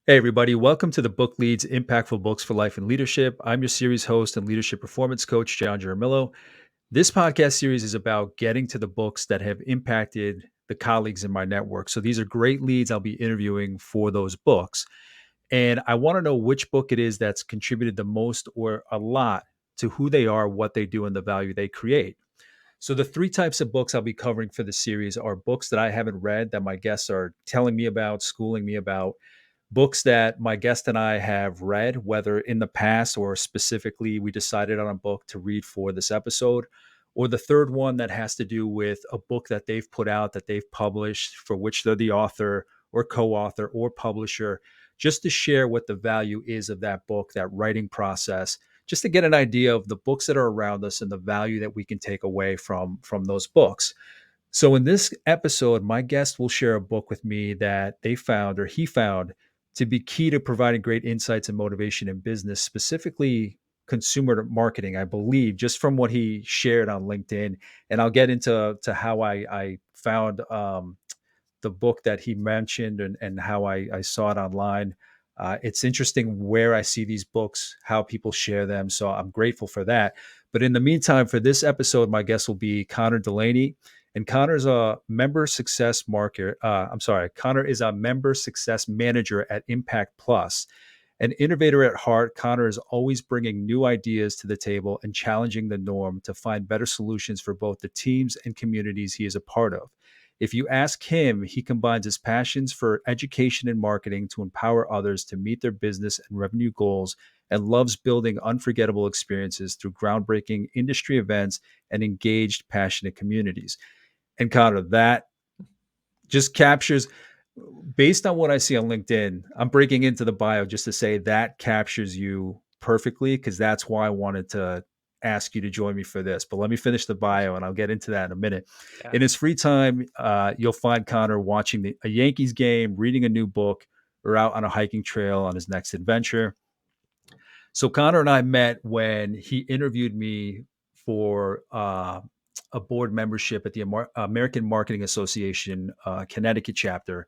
Hey, everybody. Welcome to the Book Leads Impactful Books for Life and Leadership. I'm your series host and leadership performance coach, John Jaramillo. This podcast series is about getting to the books that have impacted the colleagues in my network. So these are great leads I'll be interviewing for those books. And I want to know which book it is that's contributed the most or a lot to who they are, what they do, and the value they create. So the three types of books I'll be covering for the series are books that I haven't read that my guests are telling me about, schooling me about, books that my guest and I have read, whether in the past or specifically we decided on a book to read for this episode, or the third one that has to do with a book that they've put out, that they've published, for which they're the author or co-author or publisher, just to share what the value is of that book, that writing process, just to get an idea of the books that are around us and the value that we can take away from those books. So in this episode, my guest will share a book with me that they found or he found to be key to providing great insights and motivation in business, specifically consumer marketing, I believe, just from what he shared on LinkedIn. And I'll get into how I found the book that he mentioned and how I saw it online. It's interesting where I see these books, how people share them. So I'm grateful for that. But in the meantime, for this episode, my guest will be Connor DeLaney. And Connor's a member success marketer. Connor is a member success manager at Impact Plus. An innovator at heart, Connor is always bringing new ideas to the table and challenging the norm to find better solutions for both the teams and communities he is a part of. If you ask him, he combines his passions for education and marketing to empower others to meet their business and revenue goals and loves building unforgettable experiences through groundbreaking industry events and engaged, passionate communities. And Connor, that just captures, based on what I see on LinkedIn, I'm breaking into the bio just to say that captures you perfectly because that's why I wanted to ask you to join me for this. But let me finish the bio and I'll get into that in a minute. Yeah. In his free time, you'll find Connor watching a Yankees game, reading a new book, or out on a hiking trail on his next adventure. So Connor and I met when he interviewed me for a board membership at the American Marketing Association Connecticut chapter.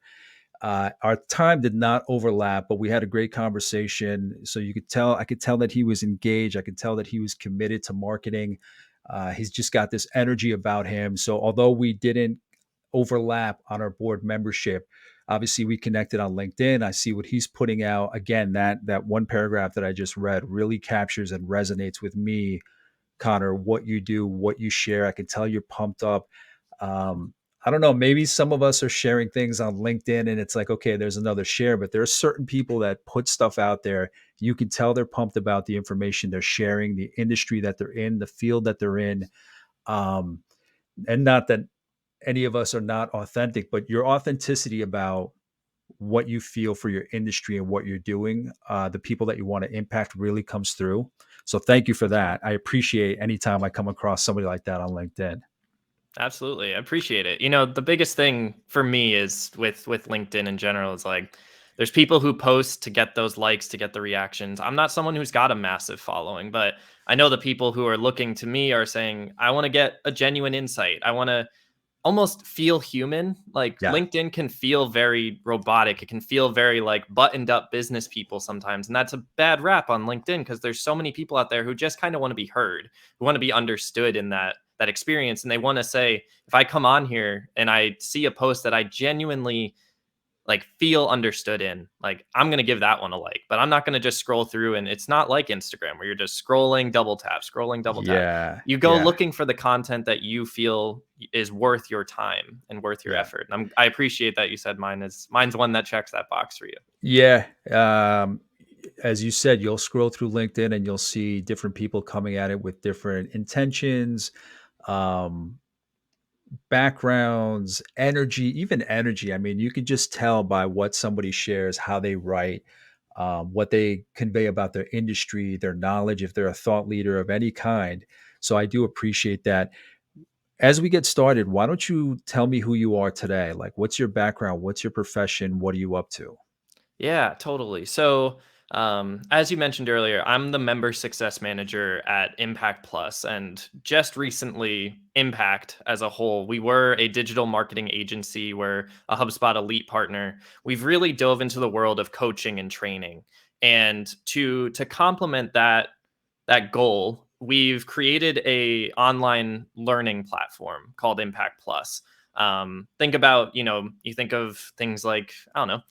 Our time did not overlap, but we had a great conversation. So I could tell that he was engaged. I could tell that he was committed to marketing. He's just got this energy about him. So although we didn't overlap on our board membership, obviously we connected on LinkedIn. I see what he's putting out. Again, that one paragraph that I just read really captures and resonates with me, Connor, what you do, what you share. I can tell you're pumped up. I don't know, maybe some of us are sharing things on LinkedIn and it's like, okay, there's another share, but there are certain people that put stuff out there. You can tell they're pumped about the information they're sharing, the industry that they're in, the field that they're in. Um, and not that any of us are not authentic, but your authenticity about what you feel for your industry and what you're doing, the people that you want to impact really comes through. So thank you for that. I appreciate anytime I come across somebody like that on LinkedIn. Absolutely. I appreciate it. The biggest thing for me is with LinkedIn in general is like there's people who post to get those likes, to get the reactions. I'm not someone who's got a massive following, but I know the people who are looking to me are saying, I want to get a genuine insight. I want to almost feel human. Like Yeah. LinkedIn can feel very robotic. It can feel very like buttoned up business people sometimes. And that's a bad rap on LinkedIn because there's so many people out there who just kind of want to be heard, who want to be understood in that experience. And they want to say, if I come on here and I see a post that I genuinely like feel understood in, like I'm going to give that one a like, but I'm not going to just scroll through. And it's not like Instagram where you're just scrolling, double tap, scrolling, double tap. Yeah. You go Yeah. looking for the content that you feel is worth your time and worth your Yeah. effort. And I appreciate that you said mine's one that checks that box for you. Yeah. As you said, you'll scroll through LinkedIn and you'll see different people coming at it with different intentions, um, backgrounds, energy, even energy. I mean, you can just tell by what somebody shares, how they write, what they convey about their industry, their knowledge, if they're a thought leader of any kind. So I do appreciate that. As we get started, why don't you tell me who you are today? Like, what's your background? What's your profession? What are you up to? Yeah, totally. So As you mentioned earlier, I'm the member success manager at Impact Plus, and just recently, Impact as a whole, we were a digital marketing agency. We're a HubSpot elite partner. We've really dove into the world of coaching and training, and to complement that goal, we've created a online learning platform called Impact Plus. Think about, you think of things like, I don't know,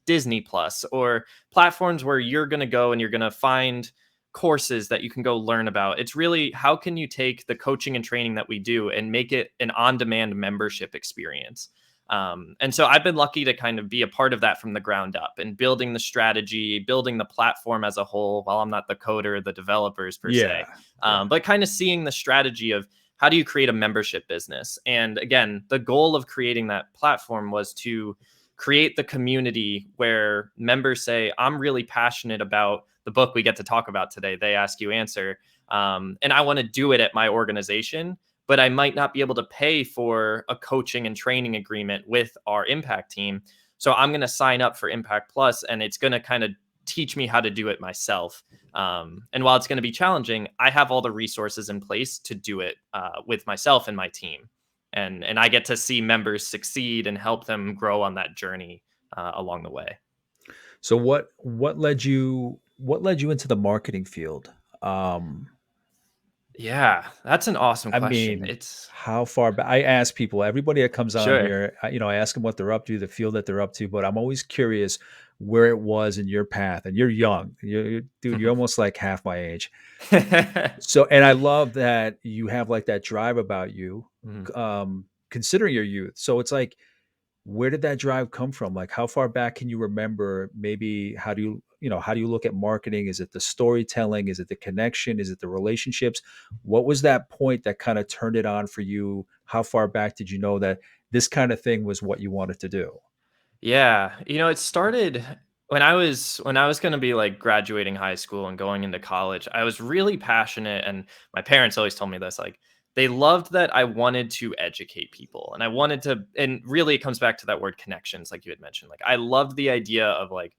Disney Plus, or platforms where you're going to go and you're going to find courses that you can go learn about. It's really, how can you take the coaching and training that we do and make it an on-demand membership experience? And so I've been lucky to kind of be a part of that from the ground up, and building the strategy, building the platform as a whole. While I'm not the coder or the developers per se, Yeah. Yeah. but kind of seeing the strategy of how do you create a membership business. And again, the goal of creating that platform was to create the community where members say, I'm really passionate about the book we get to talk about today. They Ask You Answer. And I want to do it at my organization, but I might not be able to pay for a coaching and training agreement with our Impact team. So I'm going to sign up for Impact Plus, and it's going to kind of teach me how to do it myself. And while it's going to be challenging, I have all the resources in place to do it with myself and my team. And I get to see members succeed and help them grow on that journey along the way. So what led you into the marketing field? Um, Yeah, that's an awesome I question. mean, It's how far back? I ask people, everybody that comes on sure. here, I ask them what they're up to, the field that they're up to, but I'm always curious where it was in your path. And you're young, dude. You're almost like half my age. So, and I love that you have like that drive about you, Mhm. considering your youth. So it's like, where did that drive come from? Like, how far back can you remember? Maybe how do you look at marketing? Is it the storytelling? Is it the connection? Is it the relationships? What was that point that kind of turned it on for you? How far back did you know that this kind of thing was what you wanted to do? Yeah, it started when I was going to be like graduating high school and going into college. I was really passionate, and my parents always told me this, like they loved that I wanted to educate people, and I wanted to, and really it comes back to that word connections like you had mentioned. Like I loved the idea of like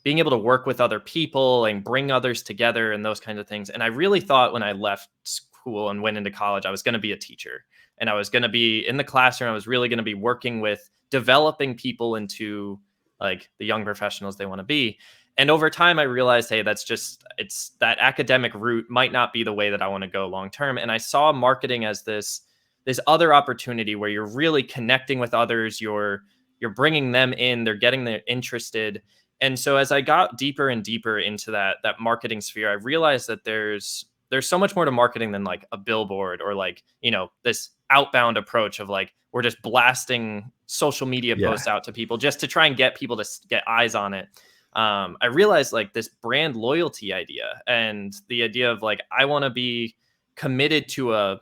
being able to work with other people and bring others together and those kinds of things. And I really thought when I left school and went into college, I was going to be a teacher, and I was going to be in the classroom. I was really going to be working with developing people into like the young professionals they want to be. And over time, I realized, hey, it's that academic route might not be the way that I want to go long term. And I saw marketing as this other opportunity where you're really connecting with others. You're bringing them in. They're getting interested. And so as I got deeper and deeper into that marketing sphere, I realized that there's so much more to marketing than like a billboard, or like, this outbound approach of like we're just blasting social media Yeah. posts out to people just to try and get people to get eyes on it. I realized like this brand loyalty idea, and the idea of like I want to be committed to a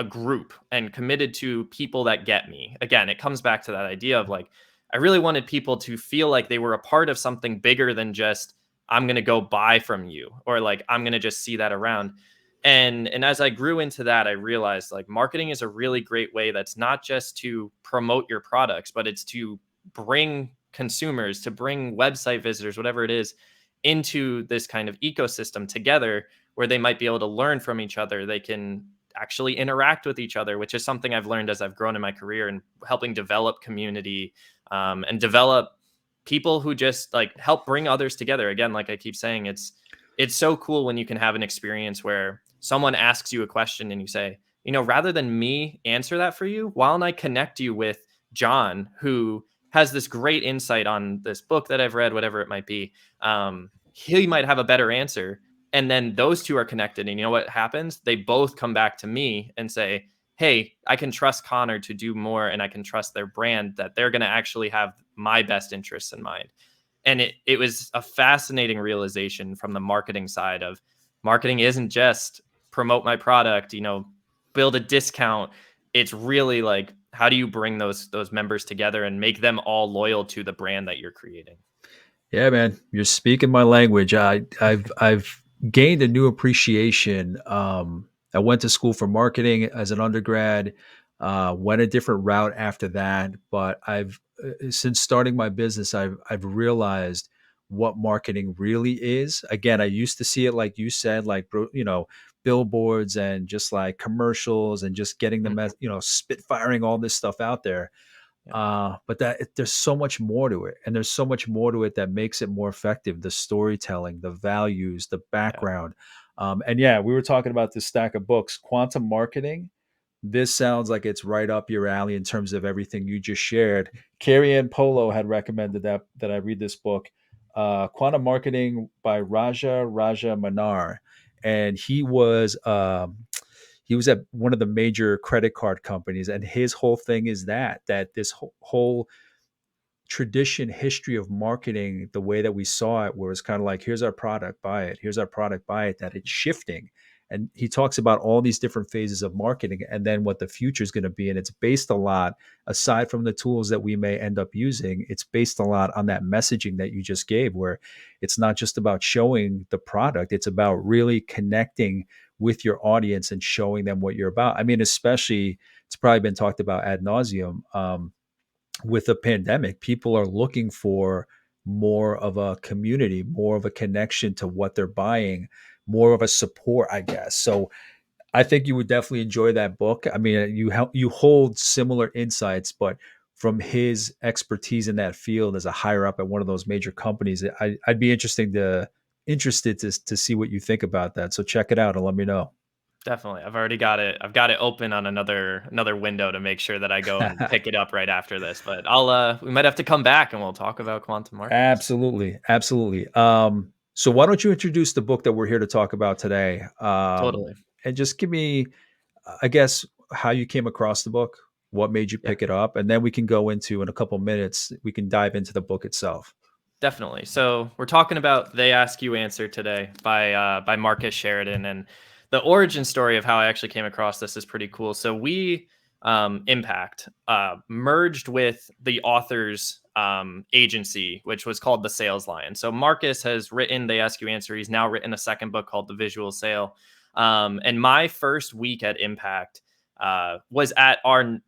group and committed to people that get me. Again, it comes back to that idea of like, I really wanted people to feel like they were a part of something bigger than just, I'm going to go buy from you, or like, I'm going to just see that around. And as I grew into that, I realized like marketing is a really great way that's not just to promote your products, but it's to bring consumers, to bring website visitors, whatever it is, into this kind of ecosystem together, where they might be able to learn from each other. They can actually interact with each other, which is something I've learned as I've grown in my career and helping develop community, and develop people who just like help bring others together. Again, like I keep saying, it's so cool when you can have an experience where someone asks you a question and you say, rather than me answer that for you, why don't I connect you with John, who has this great insight on this book that I've read, whatever it might be. He might have a better answer, and then those two are connected, and you know what happens? They both come back to me and say, hey, I can trust Connor to do more, and I can trust their brand, that they're going to actually have my best interests in mind. And it was a fascinating realization from the marketing side of marketing isn't just promote my product, build a discount. It's really like, how do you bring those members together and make them all loyal to the brand that you're creating? Yeah, man, you're speaking my language. I've gained a new appreciation. I went to school for marketing as an undergrad, went a different route after that, but I've since starting my business, I've realized what marketing really is. Again, I used to see it like you said, like, billboards and just like commercials and just getting the Mhm. spitfiring all this stuff out there. Yeah. But there's so much more to it, and there's so much more to it that makes it more effective. The storytelling, the values, the Yeah. background. And yeah, we were talking about this stack of books, quantum marketing. This sounds like it's right up your alley in terms of everything you just shared. Carrie Ann Polo had recommended that I read this book, Quantum Marketing by Raja Manar, and he was at one of the major credit card companies, and his whole thing is that this whole tradition history of marketing, the way that we saw it, where it's kind of like, here's our product, buy it, here's our product, buy it, that it's shifting. And he talks about all these different phases of marketing and then what the future is going to be. And it's based a lot, aside from the tools that we may end up using, it's based a lot on that messaging that you just gave, where it's not just about showing the product, it's about really connecting with your audience and showing them what you're about. I mean, especially, it's probably been talked about ad nauseum. With the pandemic, people are looking for more of a community, more of a connection to what they're buying, more of a support, I guess. So I think you would definitely enjoy that book. I mean, you hold similar insights, but from his expertise in that field as a higher up at one of those major companies, I'd be interested to see what you think about that. So check it out and let me know. Definitely. I've already got it. I've got it open on another window to make sure that I go and pick it up right after this. But we might have to come back and we'll talk about quantum marketing. Absolutely, absolutely. So why don't you introduce the book that we're here to talk about today, Totally. and just give me, I guess, how you came across the book, what made you Yeah. pick it up, and then we can go into, in a couple minutes, we can dive into the book itself. Definitely. So we're talking about "They Ask You Answer" today by Marcus Sheridan, and the origin story of how I actually came across this is pretty cool. So we Impact merged with the author's agency, which was called the Sales Lion. So Marcus has written "They Ask You Answer." He's now written a second book called "The Visual Sale." And my first week at Impact was at our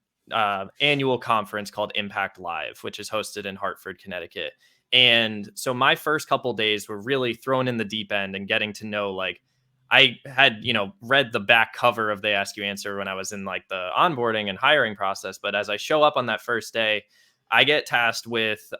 annual conference called Impact Live, which is hosted in Hartford, Connecticut. And so my first couple days were really thrown in the deep end and getting to know, like, I had, read the back cover of They Ask You Answer when I was in like the onboarding and hiring process. But as I show up on that first day, I get tasked with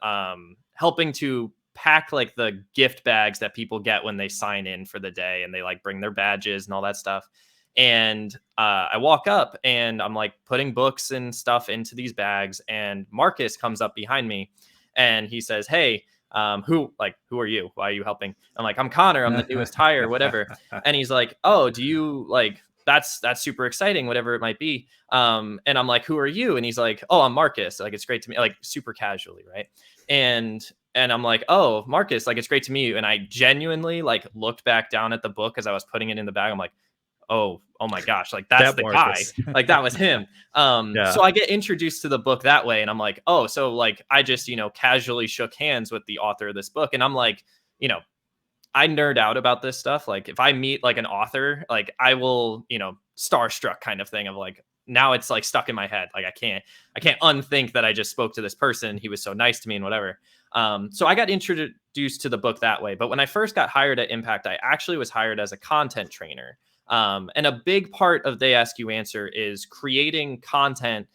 helping to pack like the gift bags that people get when they sign in for the day and they like bring their badges and all that stuff. And I walk up and I'm like putting books and stuff into these bags. And Marcus comes up behind me and he says, "Hey, who are you? Why are you helping?" I'm like, "I'm Connor. I'm the newest hire, whatever." And he's like, "Oh, do you like that's super exciting, whatever it might be." And I'm like, "Who are you?" And he's like, "Oh, I'm Marcus. Like, it's great to meet," like super casually, right? And I'm like, "Oh, Marcus, like it's great to meet you." And I genuinely like looked back down at the book as I was putting it in the bag. I'm like, oh my gosh, like that's That the guy. Marcus. Like that was him. Yeah. So I get introduced to the book that way, and I'm like, oh, so like I just, casually shook hands with the author of this book. And I'm like, you know, I nerd out about this stuff. Like if I meet like an author, like I will, starstruck kind of thing of like now it's like stuck in my head. Like I can't unthink that I just spoke to this person. He was so nice to me and whatever. So I got introduced to the book that way. But when I first got hired at Impact, I actually was hired as a content trainer. And a big part of They Ask You Answer is creating content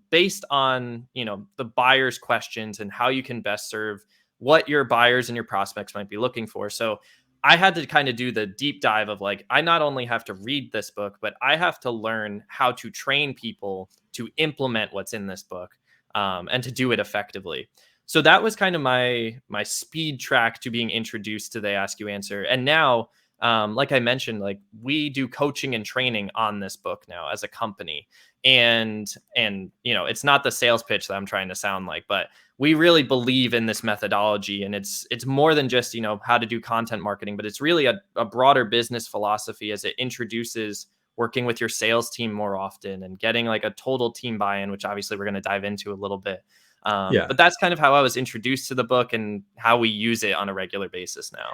based on, the buyer's questions and how you can best serve what your buyers and your prospects might be looking for. So I had to kind of do the deep dive of like, I not only have to read this book, but I have to learn how to train people to implement what's in this book and to do it effectively. So that was kind of my speed track to being introduced to They Ask You Answer. And now, like I mentioned, like we do coaching and training on this book now as a company. And it's not the sales pitch that I'm trying to sound like, but we really believe in this methodology, and it's more than just how to do content marketing, but it's really a broader business philosophy as it introduces working with your sales team more often and getting like a total team buy-in, which obviously we're going to dive into a little bit. Yeah. But that's kind of how I was introduced to the book and how we use it on a regular basis now.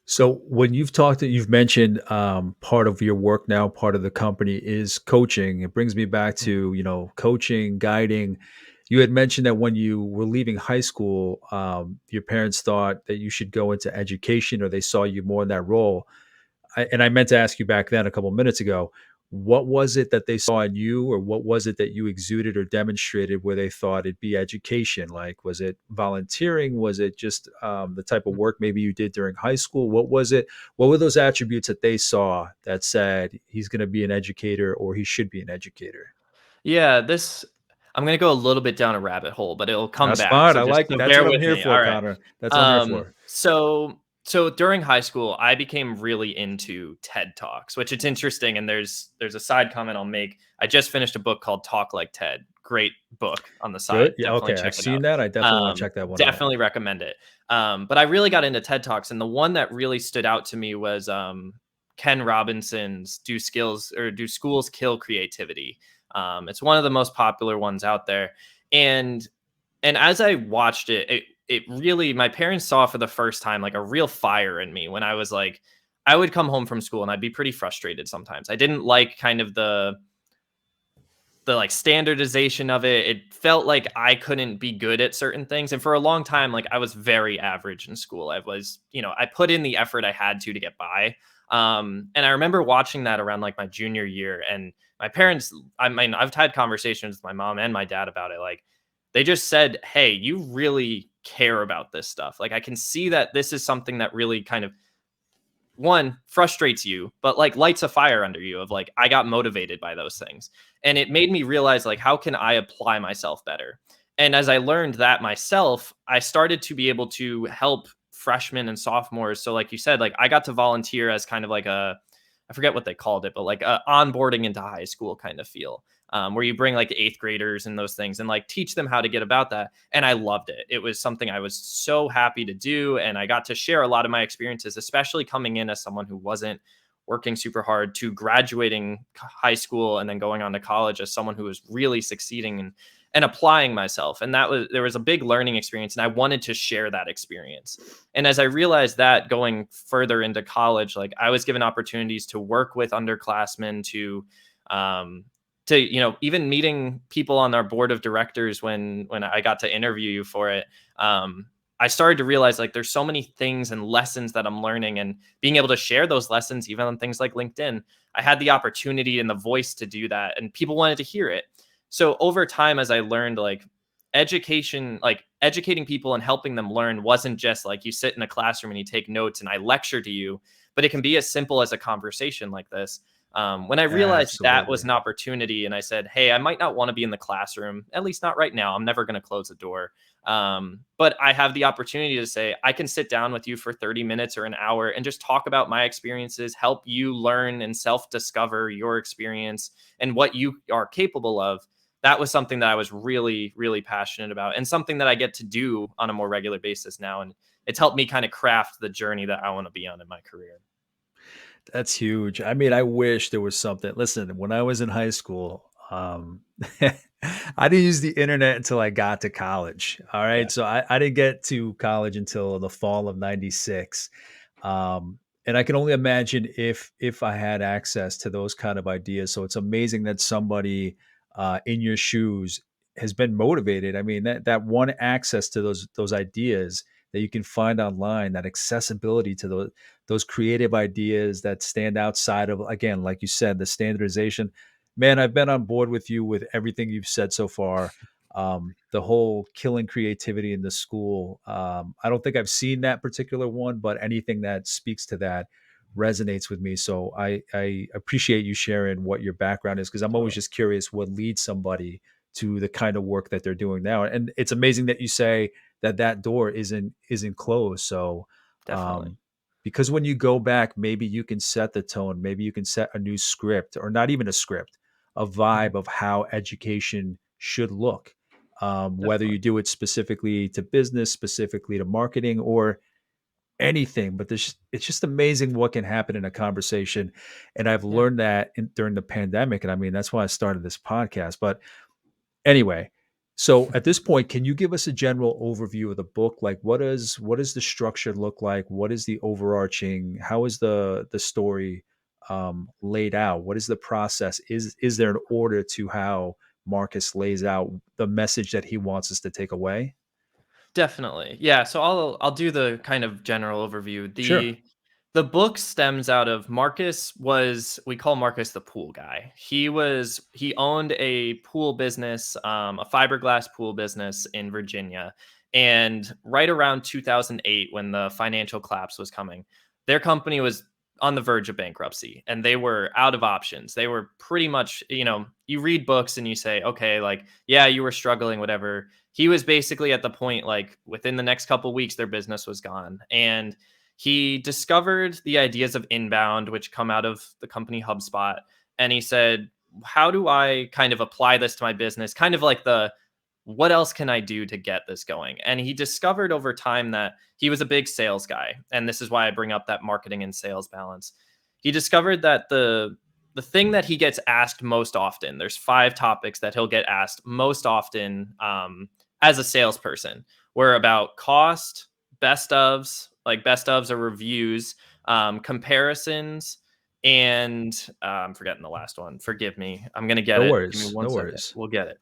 So when you've mentioned, part of your work now, part of the company is coaching. It brings me back Mhm. to, coaching, guiding. You had mentioned that when you were leaving high school, your parents thought that you should go into education, or they saw you more in that role. And I meant to ask you back then a couple minutes ago, what was it that they saw in you, or what was it that you exuded or demonstrated where they thought it'd be education? Like, was it volunteering? Was it just the type of work maybe you did during high school? What was it? What were those attributes that they saw that said he's going to be an educator, or he should be an educator? Yeah, this I'm gonna go a little bit down a rabbit hole, but it'll come That's back. fine. So just That's bear what I'm with here me. for, All right. Connor. That's what I'm here for. So during high school, I became really into TED Talks, which it's interesting. And there's a side comment I'll make. I just finished a book called Talk Like TED. Great book on the Good. side. Yeah. Definitely Okay. I've check it seen out. that. I definitely want to check that one out. Definitely recommend it. But I really got into TED Talks, and the one that really stood out to me was Ken Robinson's Do Schools Kill Creativity?" It's one of the most popular ones out there. And as I watched it, it really, my parents saw for the first time like a real fire in me when I was like, I would come home from school and I'd be pretty frustrated sometimes. I didn't like kind of the like standardization of it. It felt like I couldn't be good at certain things. And for a long time, like I was very average in school. I was, I put in the effort I had to get by. And I remember watching that around like my junior year, and my parents, I mean, I've had conversations with my mom and my dad about it. Like they just said, "Hey, you really care about this stuff. Like I can see that this is something that really kind of one frustrates you, but like lights a fire under you of like I got motivated by those things." And it made me realize like how can I apply myself better? And as I learned that myself, I started to be able to help freshmen and sophomores. So like you said, like I got to volunteer as kind of like a, I forget what they called it, but like a onboarding into high school kind of feel, where you bring like eighth graders and those things and like teach them how to get about that. And I loved it. It was something I was so happy to do. And I got to share a lot of my experiences, especially coming in as someone who wasn't working super hard, to graduating high school and then going on to college as someone who was really succeeding and applying myself. And there was a big learning experience, and I wanted to share that experience. And as I realized that going further into college, like I was given opportunities to work with underclassmen, um, even meeting people on our board of directors when I got to interview you for it. I started to realize like there's so many things and lessons that I'm learning, and being able to share those lessons, even on things like LinkedIn, I had the opportunity and the voice to do that, and people wanted to hear it. So over time, as I learned, like education, like educating people and helping them learn wasn't just like you sit in a classroom and you take notes and I lecture to you, but it can be as simple as a conversation like this. When I realized that was Absolutely. an opportunity, and I said, "Hey, I might not want to be in the classroom, at least not right now. I'm never going to close the door. But I have the opportunity to say, I can sit down with you for 30 minutes or an hour and just talk about my experiences, help you learn and self discover your experience and what you are capable of." That was something that I was really, really passionate about, and something that I get to do on a more regular basis now. And it's helped me kind of craft the journey that I want to be on in my career. That's huge. I mean, I wish there was something. Listen, when I was in high school, I didn't use the internet until I got to college. All Yeah. right. So I didn't get to college until the fall of 96. And I can only imagine if I had access to those kind of ideas. So it's amazing that somebody in your shoes has been motivated. I mean, that one access to those ideas that you can find online, that accessibility to those creative ideas that stand outside of, again, like you said, the standardization. Man, I've been on board with you with everything you've said so far. The whole killing creativity in the school. I don't think I've seen that particular one, but anything that speaks to that resonates with me. So I appreciate you sharing what your background is, because I'm always Totally. just curious what leads somebody to the kind of work that they're doing now. And it's amazing that you say that door isn't closed. So Definitely. um, because when you go back, maybe you can set the tone, maybe you can set a new script, or not even a script, a Mhm. vibe of how education should look. Whether Definitely. you do it specifically to business, specifically to marketing, or anything, but it's just amazing what can happen in a conversation. And I've Yeah. learned that during the pandemic. And I mean, that's why I started this podcast. But anyway, so at this point, can you give us a general overview of the book? Like, what does the structure look like? What is the overarching? How is the story laid out? What is the process? Is there an order to how Marcus lays out the message that he wants us to take away? Definitely. Yeah, so I'll do the kind of general overview. Sure. The book stems out of Marcus was we call Marcus the pool guy. He owned a pool business, a fiberglass pool business in Virginia. And right around 2008 when the financial collapse was coming, their company was on the verge of bankruptcy and they were out of options. They were pretty much, you read books and you say, okay, like, yeah, you were struggling, whatever. He was basically at the point like within the next couple weeks their business was gone. And he discovered the ideas of inbound, which come out of the company HubSpot. And he said, how do I kind of apply this to my business? Kind of like what else can I do to get this going? And he discovered over time that he was a big sales guy. And this is why I bring up that marketing and sales balance. He discovered that the thing that he gets asked most often, there's 5 topics that he'll get asked most often as a salesperson, were about cost, best ofs or reviews, comparisons, and I'm forgetting the last one. Forgive me. I'm gonna get No it. Give me worries. one No second. worries. We'll get it.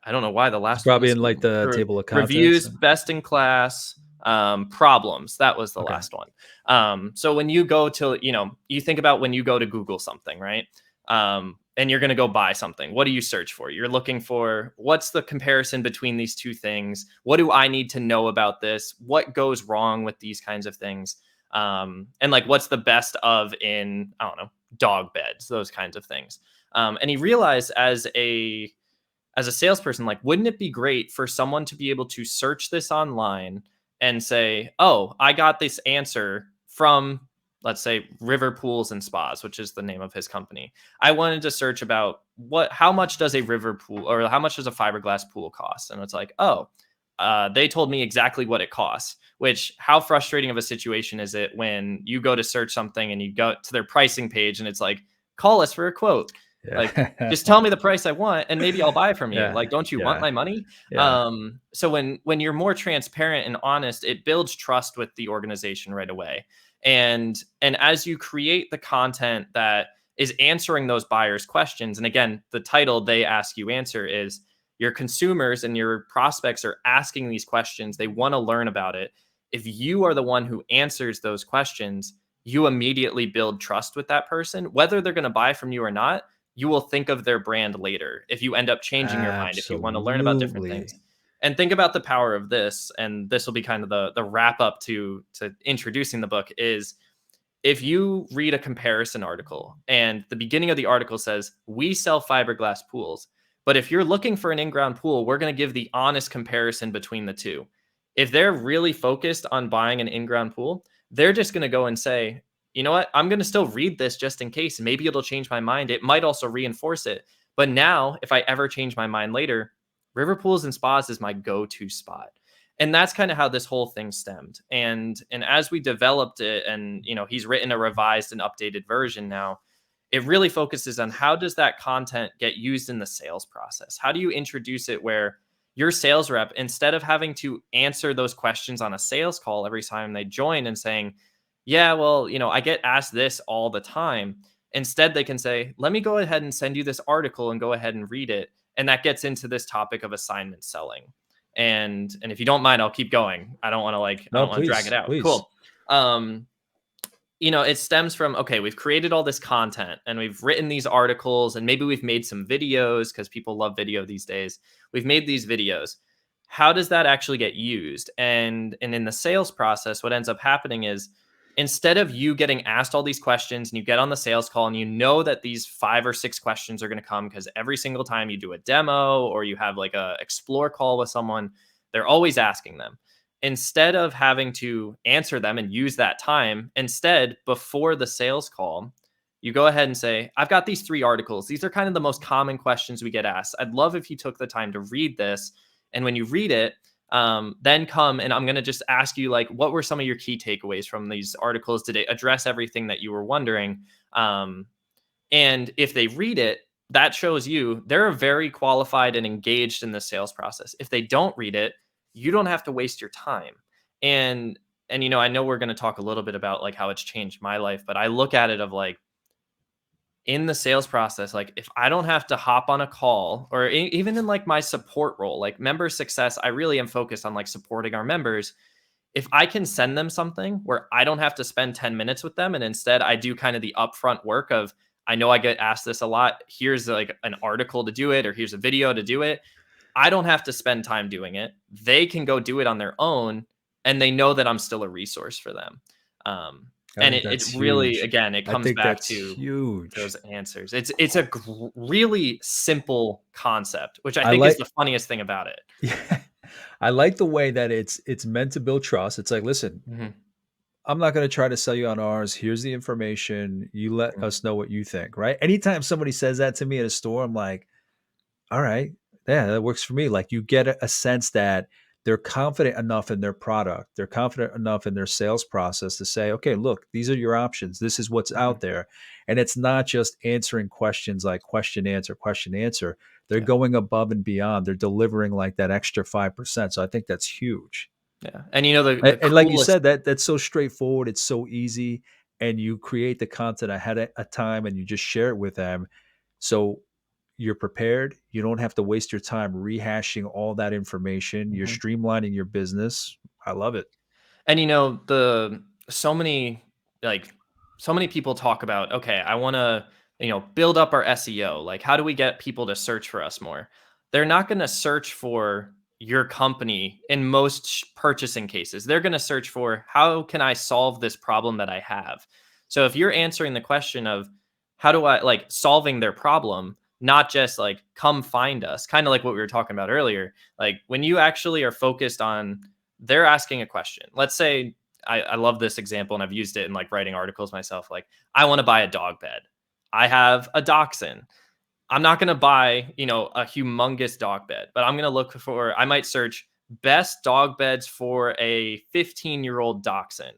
I don't know why the It's last one probably is in like the table of contents. reviews, best in class, problems. That was the Okay. last one. So when you go to, you think about when you go to Google something, right? And you're going to go buy something. What do you search for? You're looking for what's the comparison between these two things? What do I need to know about this? What goes wrong with these kinds of things? And like, what's the best of in, I don't know, dog beds, those kinds of things. And he realized as a salesperson, like, wouldn't it be great for someone to be able to search this online and say, oh, I got this answer from, let's say, River Pools and Spas, which is the name of his company. I wanted to search about how much does a river pool or how much does a fiberglass pool cost? And it's like, oh, they told me exactly what it costs, which how frustrating of a situation is it when you go to search something and you go to their pricing page and it's like, call us for a quote. Like, Yeah. just tell me the price I want and maybe I'll buy from you. Yeah. Like, don't you want Yeah. my money? Yeah. So when you're more transparent and honest, it builds trust with the organization right away. And as you create the content that is answering those buyers' questions, and again, the title they ask you answer is your consumers and your prospects are asking these questions. They want to learn about it. If you are the one who answers those questions, you immediately build trust with that person, whether they're going to buy from you or not. You will think of their brand later if you end up changing your mind, if you want to learn about different things. Absolutely. And think about the power of this, and this will be kind of the wrap up to introducing the book is if you read a comparison article and the beginning of the article says, we sell fiberglass pools. But if you're looking for an in-ground pool, we're going to give the honest comparison between the two. If they're really focused on buying an in-ground pool, they're just going to go and say, you know what? I'm going to still read this just in case. Maybe it'll change my mind. It might also reinforce it. But now, if I ever change my mind later, river pools and spas is my go-to spot. And that's kind of how this whole thing stemmed. And as we developed it, and he's written a revised and updated version now, it really focuses on how does that content get used in the sales process? How do you introduce it where your sales rep, instead of having to answer those questions on a sales call every time they join and saying, yeah, well, I get asked this all the time. Instead, they can say, let me go ahead and send you this article and go ahead and read it. And that gets into this topic of assignment selling. And if you don't mind, I'll keep going. I don't want No, to drag it please, out. please. Cool. It stems from, okay, we've created all this content and we've written these articles and maybe we've made some videos because people love video these days. We've made these videos. How does that actually get used? And in the sales process, what ends up happening is instead of you getting asked all these questions and you get on the sales call and you know that these 5 or 6 questions are going to come because every single time you do a demo or you have like a explore call with someone, they're always asking them. Instead of having to answer them and use that time, instead, before the sales call, you go ahead and say, I've got these 3 articles. These are kind of the most common questions we get asked. I'd love if you took the time to read this. And when you read it, then come and I'm going to just ask you, like, what were some of your key takeaways from these articles? Did it address everything that you were wondering? And if they read it, that shows you they're very qualified and engaged in the sales process. If they don't read it, you don't have to waste your time. And I know we're going to talk a little bit about like how it's changed my life, but I look at it of like, in the sales process, like if I don't have to hop on a call or even in like my support role, like member success, I really am focused on like supporting our members. If I can send them something where I don't have to spend 10 minutes with them and instead I do kind of the upfront work of, I know I get asked this a lot. Here's like an article to do it, or here's a video to do it. I don't have to spend time doing it. They can go do it on their own, and they know that I'm still a resource for them. I And think it that's really, huge. again, it I comes think back that's to huge. those answers. It's a really simple concept, which I I think is like the funniest thing about it. yeah, I like the way that it's meant to build trust. It's like, listen, Mhm, I'm not going to try to sell you on ours. Here's the information. You let mhm, us know what you think, right? Anytime somebody says that to me at a store, I'm like, all right. Yeah, that works for me. Like you get a sense that they're confident enough in their product. They're confident enough in their sales process to say, okay, look, these are your options. This is what's mhm. out there. And it's not just answering questions like question, answer, question, answer. They're Yeah, going above and beyond. They're delivering like that extra 5%. So I think that's huge. yeah. And you know, the And like you coolest. said, that's so straightforward. It's so easy. And you create the content ahead of a time and you just share it with them. So you're prepared. You don't have to waste your time rehashing all that information. You're Mhm. streamlining your business. I love it. And you know, the so many like so many people talk about, okay, I want to, build up our SEO. Like how do we get people to search for us more? They're not going to search for your company in most purchasing cases. They're going to search for how can I solve this problem that I have? So if you're answering the question of how do I like solving their problem, not just like come find us, kind of like what we were talking about earlier. Like when you actually are focused on they're asking a question. Let's say I love this example and I've used it in like writing articles myself. Like, I want to buy a dog bed. I have a dachshund. I'm not going to buy, a humongous dog bed, but I'm going to look for, I might search best dog beds for a 15-year-old dachshund.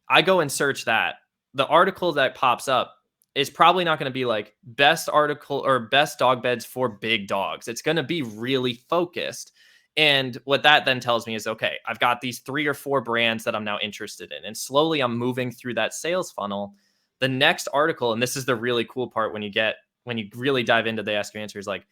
I go and search that. The article that pops up is probably not going to be like best article or best dog beds for big dogs. It's going to be really focused. And what that then tells me is, okay, I've got these 3 or 4 brands that I'm now interested in. And slowly I'm moving through that sales funnel. The next article, and this is the really cool part when you really dive into the ask your answers, like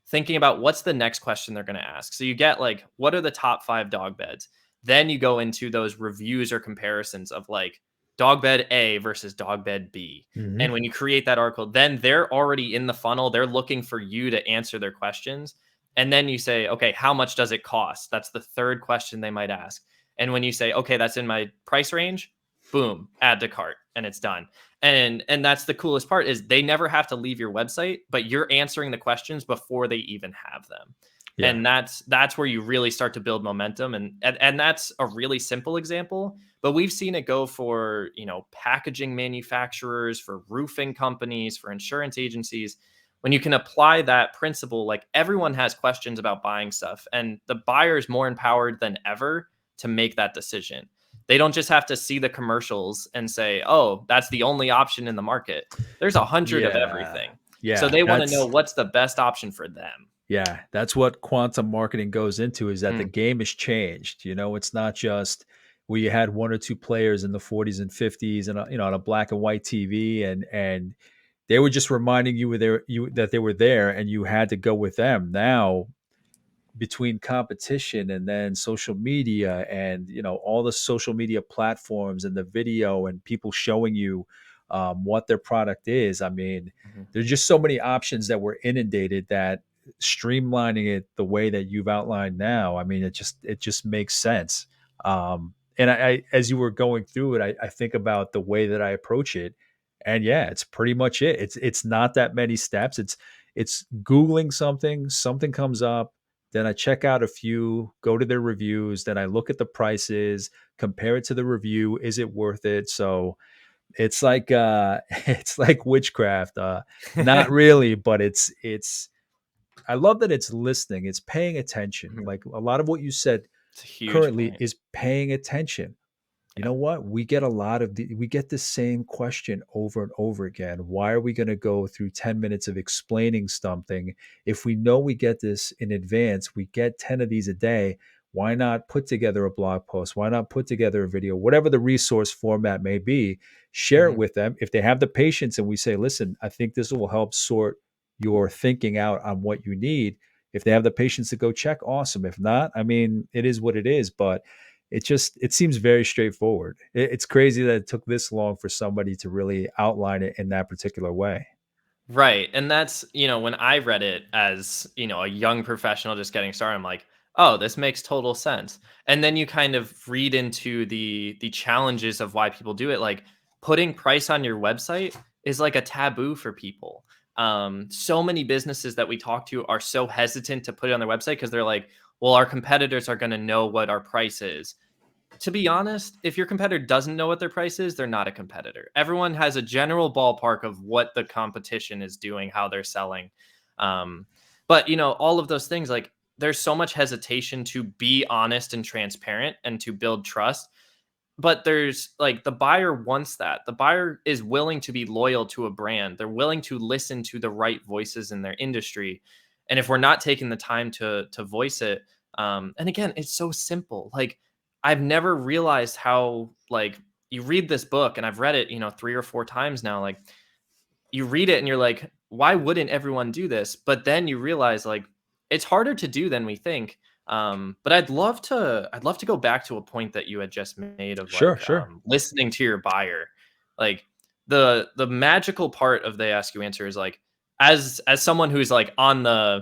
thinking about what's the next question they're going to ask. So you get like, what are the top 5 dog beds? Then you go into those reviews or comparisons of like dog bed A versus dog bed B. Mhm. And when you create that article, then they're already in the funnel. They're looking for you to answer their questions. And then you say, okay, how much does it cost? That's the third question they might ask. And when you say, okay, that's in my price range, boom, add to cart and it's done. And that's the coolest part is they never have to leave your website, but you're answering the questions before they even have them. Yeah. And that's where you really start to build momentum. And that's a really simple example, but we've seen it go for, packaging manufacturers, for roofing companies, for insurance agencies. When you can apply that principle, like everyone has questions about buying stuff and the buyer is more empowered than ever to make that decision. They don't just have to see the commercials and say, oh, that's the only option in the market. There's 100 of Yeah. everything. So Yeah. they want to know what's the best option for them. That's what quantum marketing goes into is that the Mm, game has changed. It's not just where you had one or two players in the 40s and 50s and on a black and white TV and they were just reminding you that they were there and you had to go with them. Now between competition and then social media and all the social media platforms and the video and people showing you what their product is, I mean, mhm. there's just so many options that we're inundated that streamlining it the way that you've outlined now, I mean, it just makes sense. And I as you were going through it, I think about the way that I approach it, and yeah, it's pretty much it. It's not that many steps. It's googling something comes up, then I check out a few, go to their reviews, then I look at the prices, compare it to the review. Is it worth it? So it's like it's like witchcraft. Not really, but it's I love that it's listening, it's paying attention. Mhm. Like a lot of what you said It's a huge currently point. is paying attention. You Yeah. know what? We get the same question over and over again. Why are we going to go through 10 minutes of explaining something if we know we get this in advance? We get 10 of these a day. Why not put together a blog post? Why not put together a video? Whatever the resource format may be, share it Mhm. with them. If they have the patience and we say, listen, I think this will help sort your thinking out on what you need. If they have the patience to go check, awesome. If not, I mean, it is what it is. But it seems very straightforward. It's crazy that it took this long for somebody to really outline it in that particular way. Right. And that's, when I read it as, a young professional just getting started, I'm like, oh, this makes total sense. And then you kind of read into the challenges of why people do it. Like putting price on your website is like a taboo for people. So many businesses that we talk to are so hesitant to put it on their website because they're like, well, our competitors are going to know what our price is. To be honest, if your competitor doesn't know what their price is, they're not a competitor. Everyone has a general ballpark of what the competition is doing, how they're selling. Um, but all of those things, like there's so much hesitation to be honest and transparent and to build trust. But there's like the buyer wants that. The buyer is willing to be loyal to a brand. They're willing to listen to the right voices in their industry. And if we're not taking the time to voice it, and again, it's so simple. Like I've never realized how like you read this book, and I've read it, 3 or 4 times now. Like you read it and you're like, why wouldn't everyone do this? But then you realize like it's harder to do than we think. But I'd love to go back to a point that you had just made of Sure, like sure. listening to your buyer. Like the magical part of they ask you answer is like as someone who's like on the,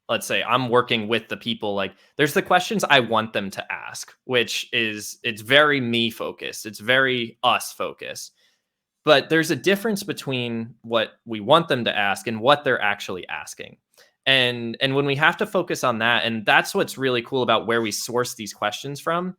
let's say I'm working with the people, like there's the questions I want them to ask, which is it's very me focused. It's very us focused. But there's a difference between what we want them to ask and what they're actually asking. And when we have to focus on that, and that's what's really cool about where we source these questions from.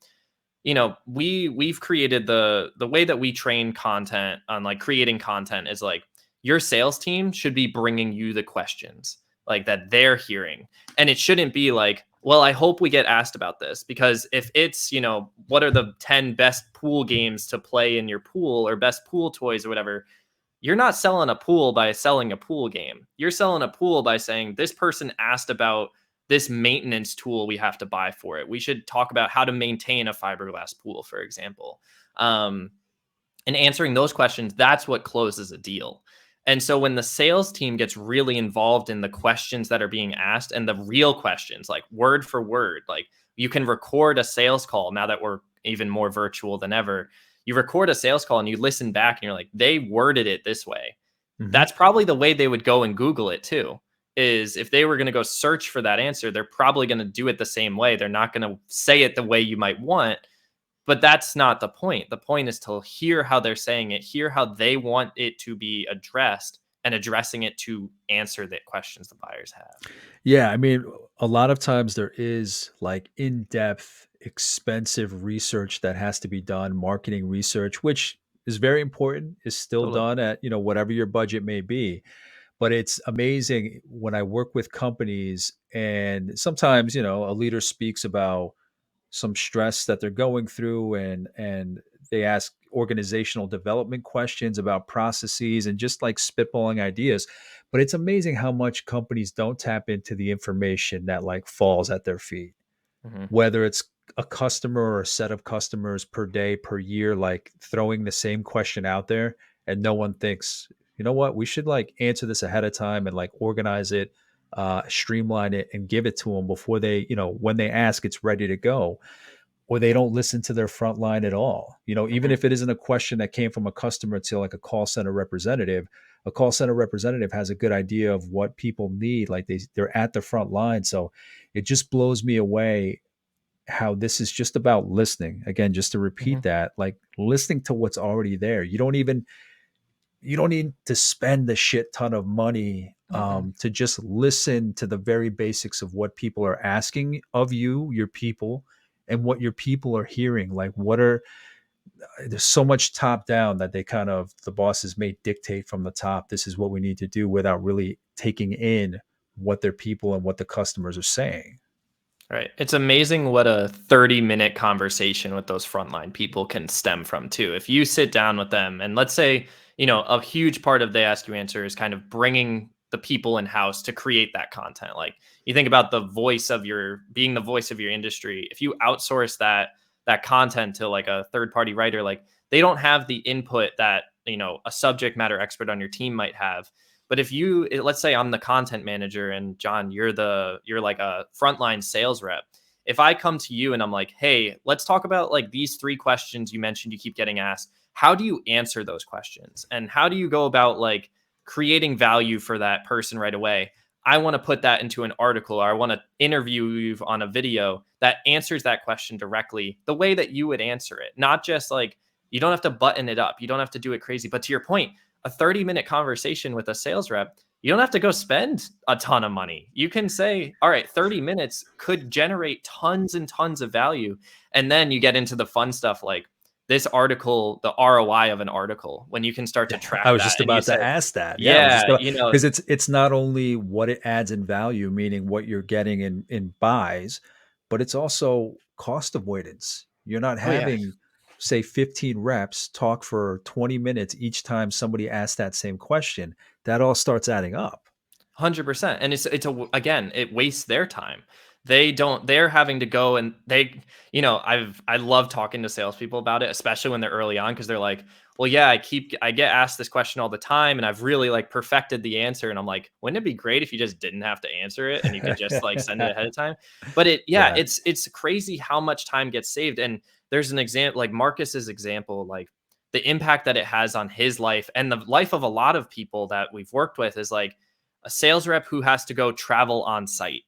We've created the way that we train content on like creating content is like your sales team should be bringing you the questions like that they're hearing, and it shouldn't be like, well, I hope we get asked about this, because if it's, what are the 10 best pool games to play in your pool or best pool toys or whatever, you're not selling a pool by selling a pool game. You're selling a pool by saying this person asked about this maintenance tool we have to buy for it. We should talk about how to maintain a fiberglass pool, for example. And answering those questions, that's what closes a deal. And so when the sales team gets really involved in the questions that are being asked and the real questions, like word for word, like you can record a sales call now that we're even more virtual than ever. You record a sales call and you listen back and you're like, they worded it this way. Mhm. That's probably the way they would go and Google it too. Is if they were going to go search for that answer, they're probably going to do it the same way. They're not going to say it the way you might want, but that's not the point. The point is to hear how they're saying it, hear how they want it to be addressed, and addressing it to answer the questions the buyers have. Yeah, I mean, a lot of times there is like in-depth, expensive research that has to be done, marketing research, which is very important, is still Totally. done at, whatever your budget may be. But it's amazing when I work with companies and sometimes, a leader speaks about some stress that they're going through and they ask organizational development questions about processes and just like spitballing ideas, but it's amazing how much companies don't tap into the information that like falls at their feet, Hmm. whether it's a customer or a set of customers per day per year, like throwing the same question out there and no one thinks, you know what, we should like answer this ahead of time and like organize it, streamline it and give it to them before they, when they ask, it's ready to go. Or they don't listen to their front line at all. Even Hmm. if it isn't a question that came from a customer to like a call center representative has a good idea of what people need. Like they're at the front line. So it just blows me away how this is just about listening. Again, just to Hmm. repeat that, like listening to what's already there. You don't need to spend the shit ton of money Hmm. to just listen to the very basics of what people are asking of you, your people, and what your people are hearing. Like, there's so much top down that the bosses may dictate from the top. This is what we need to do without really taking in what their people and what the customers are saying. Right. It's amazing what a 30-minute conversation with those frontline people can stem from too. If you sit down with them and let's say, a huge part of they ask you answer is kind of bringing the people in house to create that content. Like you think about the voice of being the voice of your industry. If you outsource that content to like a third party writer, like they don't have the input that, a subject matter expert on your team might have. But if let's say I'm the content manager and John, you're like a frontline sales rep. If I come to you and I'm like, hey, let's talk about like these 3 questions you mentioned you keep getting asked. How do you answer those questions? And how do you go about like creating value for that person right away? I want to put that into an article, or I want to interview you on a video that answers that question directly the way that you would answer it. Not just like, you don't have to button it up. You don't have to do it crazy. But to your point, a 30-minute conversation with a sales rep, you don't have to go spend a ton of money. You can say, all right, 30 minutes could generate tons and tons of value. And then you get into the fun stuff like this article, the ROI of an article, when you can start to track I was that. just And you about to say, ask that. Yeah, I was just yeah, about, because it's not only what it adds in value, meaning what you're getting in buys, but it's also cost avoidance. You're not oh yeah, having, say, 15 reps talk for 20 minutes each time somebody asks that same question. That all starts adding up. 100%. And again, it wastes their time. They're having to go and I love talking to salespeople about it, especially when they're early on, because they're like, well, yeah, I get asked this question all the time and I've really like perfected the answer. And I'm like, wouldn't it be great if you just didn't have to answer it and you could just like send it ahead of time? But Yeah. it's crazy how much time gets saved. And there's an example like Marcus's example, like the impact that it has on his life and the life of a lot of people that we've worked with is like, a sales rep who has to go travel on site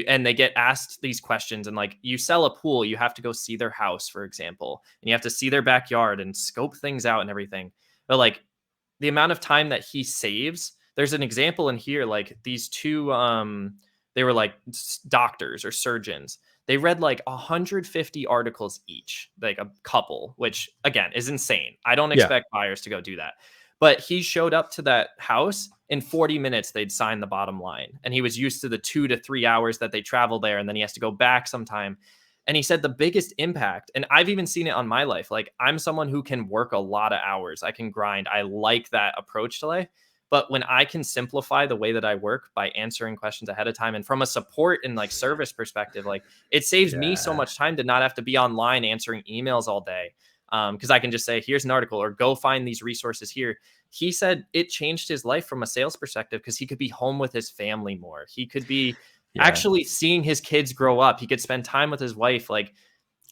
and they get asked these questions, and like you sell a pool, you have to go see their house, for example, and you have to see their backyard and scope things out and everything. But like the amount of time that he saves, there's an example in here, like these two, they were like doctors or surgeons. They read like 150 articles each, like a couple, which again is insane. I don't Yeah. expect buyers to go do that. But he showed up to that house in 40 minutes, they'd sign the bottom line. And he was used to the 2 to 3 hours that they travel there. And then he has to go back sometime. And he said the biggest impact, and I've even seen it on my life. Like I'm someone who can work a lot of hours. I can grind. I like that approach to life. But when I can simplify the way that I work by answering questions ahead of time and from a support and like service perspective, like it saves me so Yeah. much time to not have to be online answering emails all day. Because I can just say, here's an article or go find these resources here. He said it changed his life from a sales perspective because he could be home with his family more. He could be Yeah. actually seeing his kids grow up. He could spend time with his wife. Like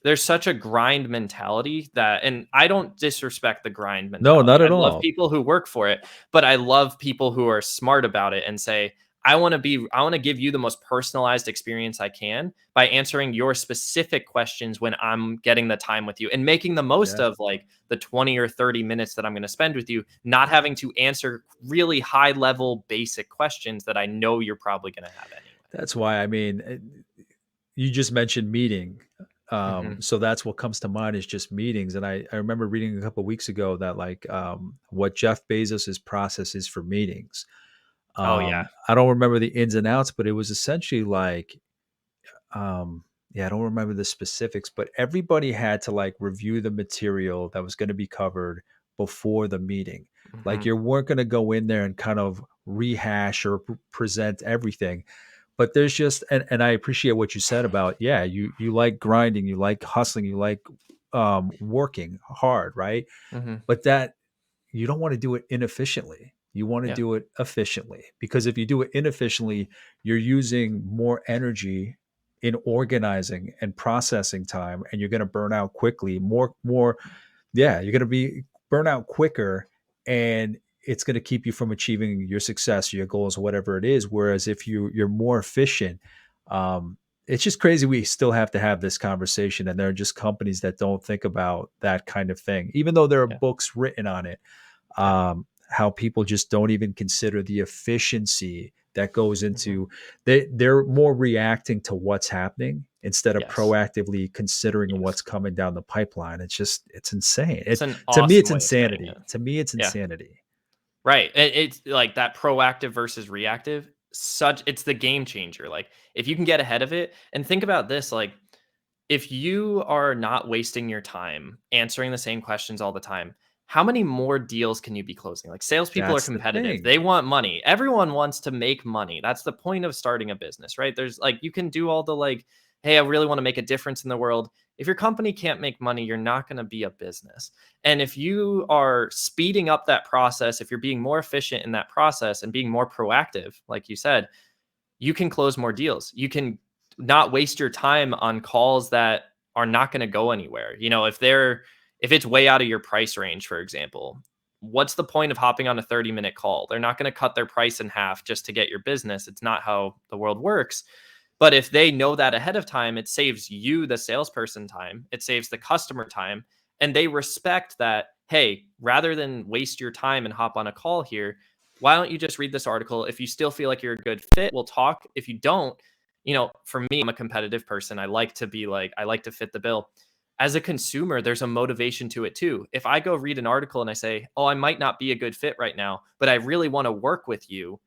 there's such a grind mentality and I don't disrespect the grind No, mentality. not I at love all. people who work for it, but I love people who are smart about it and say, I want to give you the most personalized experience I can by answering your specific questions when I'm getting the time with you and making the most Yeah. of like the 20 or 30 minutes that I'm going to spend with you, not having to answer really high level basic questions that I know you're probably going to have anyway. That's why, I mean, you just mentioned meeting. Hmm. So that's what comes to mind is just meetings. And I remember reading a couple of weeks ago that like what Jeff Bezos's process is for meetings. Oh yeah. I don't remember the ins and outs, but it was essentially like, yeah, I don't remember the specifics, but everybody had to like review the material that was going to be covered before the meeting. Like Hmm. you weren't going to go in there and kind of rehash or present everything. But there's just, and I appreciate what you said about, yeah, you like grinding, you like hustling, you like working hard, right? Hmm. But that you don't want to do it inefficiently. You want to Yeah. do it efficiently, because if you do it inefficiently, you're using more energy in organizing and processing time, and you're going to burn out quickly. Yeah, you're going to be burn out quicker, and it's going to keep you from achieving your success, your goals, whatever it is. Whereas if you're more efficient, it's just crazy. We still have to have this conversation, and there are just companies that don't think about that kind of thing, even though there are Yeah. books written on it. Yeah. How people just don't even consider the efficiency that goes Hmm. into they're more reacting to what's happening instead of Yes. proactively considering Yes. what's coming down the pipeline. It's insane. It's It an To me it's awesome way of saying it. insanity. To me it's Yeah. insanity. Right. It's like that proactive versus reactive. It's the game changer. Like if you can get ahead of it and think about this, like if you are not wasting your time answering the same questions all the time, how many more deals can you be closing? Like salespeople are That's the competitive. thing. They want money. Everyone wants to make money. That's the point of starting a business, right? There's like, you can do all the like, hey, I really want to make a difference in the world. If your company can't make money, you're not going to be a business. And if you are speeding up that process, if you're being more efficient in that process and being more proactive, like you said, you can close more deals. You can not waste your time on calls that are not going to go anywhere. If it's way out of your price range, for example, what's the point of hopping on a 30-minute call? They're not going to cut their price in half just to get your business. It's not how the world works. But if they know that ahead of time, it saves you, the salesperson, time. It saves the customer time. And they respect that, hey, rather than waste your time and hop on a call here, why don't you just read this article? If you still feel like you're a good fit, we'll talk. If you don't, for me, I'm a competitive person. I like to fit the bill. As a consumer, there's a motivation to it too. If I go read an article and I say, oh, I might not be a good fit right now, but I really want to work with you,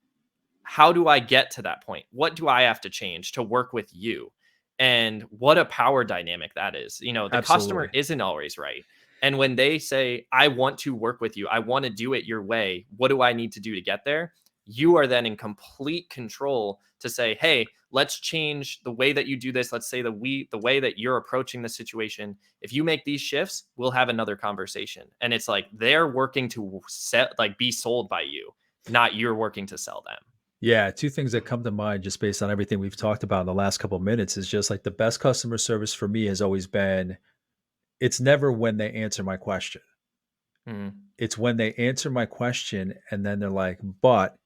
how do I get to that point? What do I have to change to work with you? And what a power dynamic that is. The customer Absolutely. isn't always right. And when they say, I want to work with you, I want to do it your way, what do I need to do to get there? You are then in complete control to say, hey, let's change the way that you do this. Let's say the way that you're approaching the situation. If you make these shifts, we'll have another conversation. And it's like they're working to be sold by you, not you're working to sell them. Yeah, two things that come to mind just based on everything we've talked about in the last couple of minutes is just like the best customer service for me has always been it's never when they answer my question. Mhm. It's when they answer my question and then they're like, but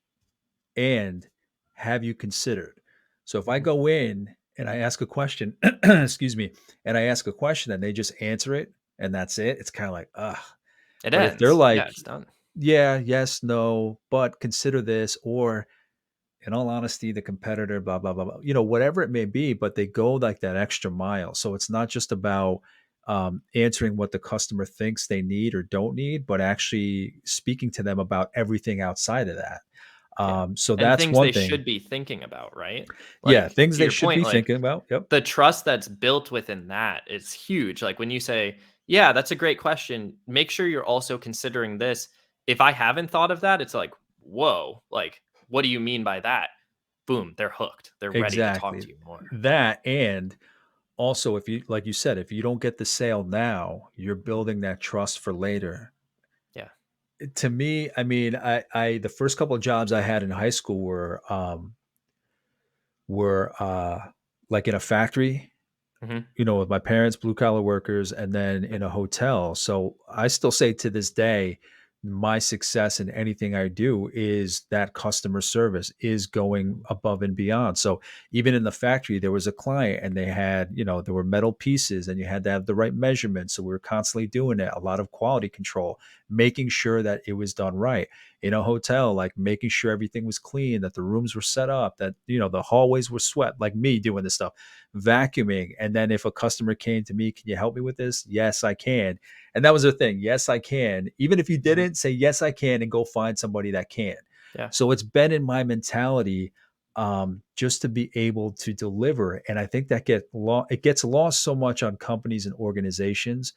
and have you considered? So if I Mhm. go in and I ask a question, excuse me, and I ask a question and they just answer it and that's it, it's kind of like, ugh. It But if they're ends. Yeah, like, it's done. yeah, yes, no, but consider this, or in all honesty, the competitor, blah, blah, blah, blah, whatever it may be, but they go like that extra mile. So it's not just about answering what the customer thinks they need or don't need, but actually speaking to them about everything outside of that. Yeah. So And that's things one they thing. should be thinking about, right? Yeah, Like, things to they your should point, be like, thinking about. Yep. the trust that's built within that is huge. Like, when you say, "Yeah, that's a great question. Make sure you're also considering this." If I haven't thought of that, it's like, "Whoa, like, what do you mean by that?" Boom, they're hooked. They're ready to talk Exactly. to you more. That and also if you like you said, if you don't get the sale now, you're building that trust for later. Yeah. To me, I mean, I the first couple of jobs I had in high school were like in a factory, Mhm. with my parents, blue collar workers, and then Yep. in a hotel. So I still say to this day, my success in anything I do is that customer service is going above and beyond. So even in the factory, there was a client and they had, there were metal pieces and you had to have the right measurements. So we were constantly doing it, a lot of quality control, making sure that it was done right. In a hotel, like making sure everything was clean, that the rooms were set up, that, the hallways were swept, like me doing this stuff, vacuuming. And then if a customer came to me, can you help me with this? Yes, I can. And that was the thing. Yes, I can. Even if you Mhm. didn't say yes, I can, and go find somebody that can. Yeah. So it's been in my mentality just to be able to deliver. And I think that it gets lost so much on companies and organizations,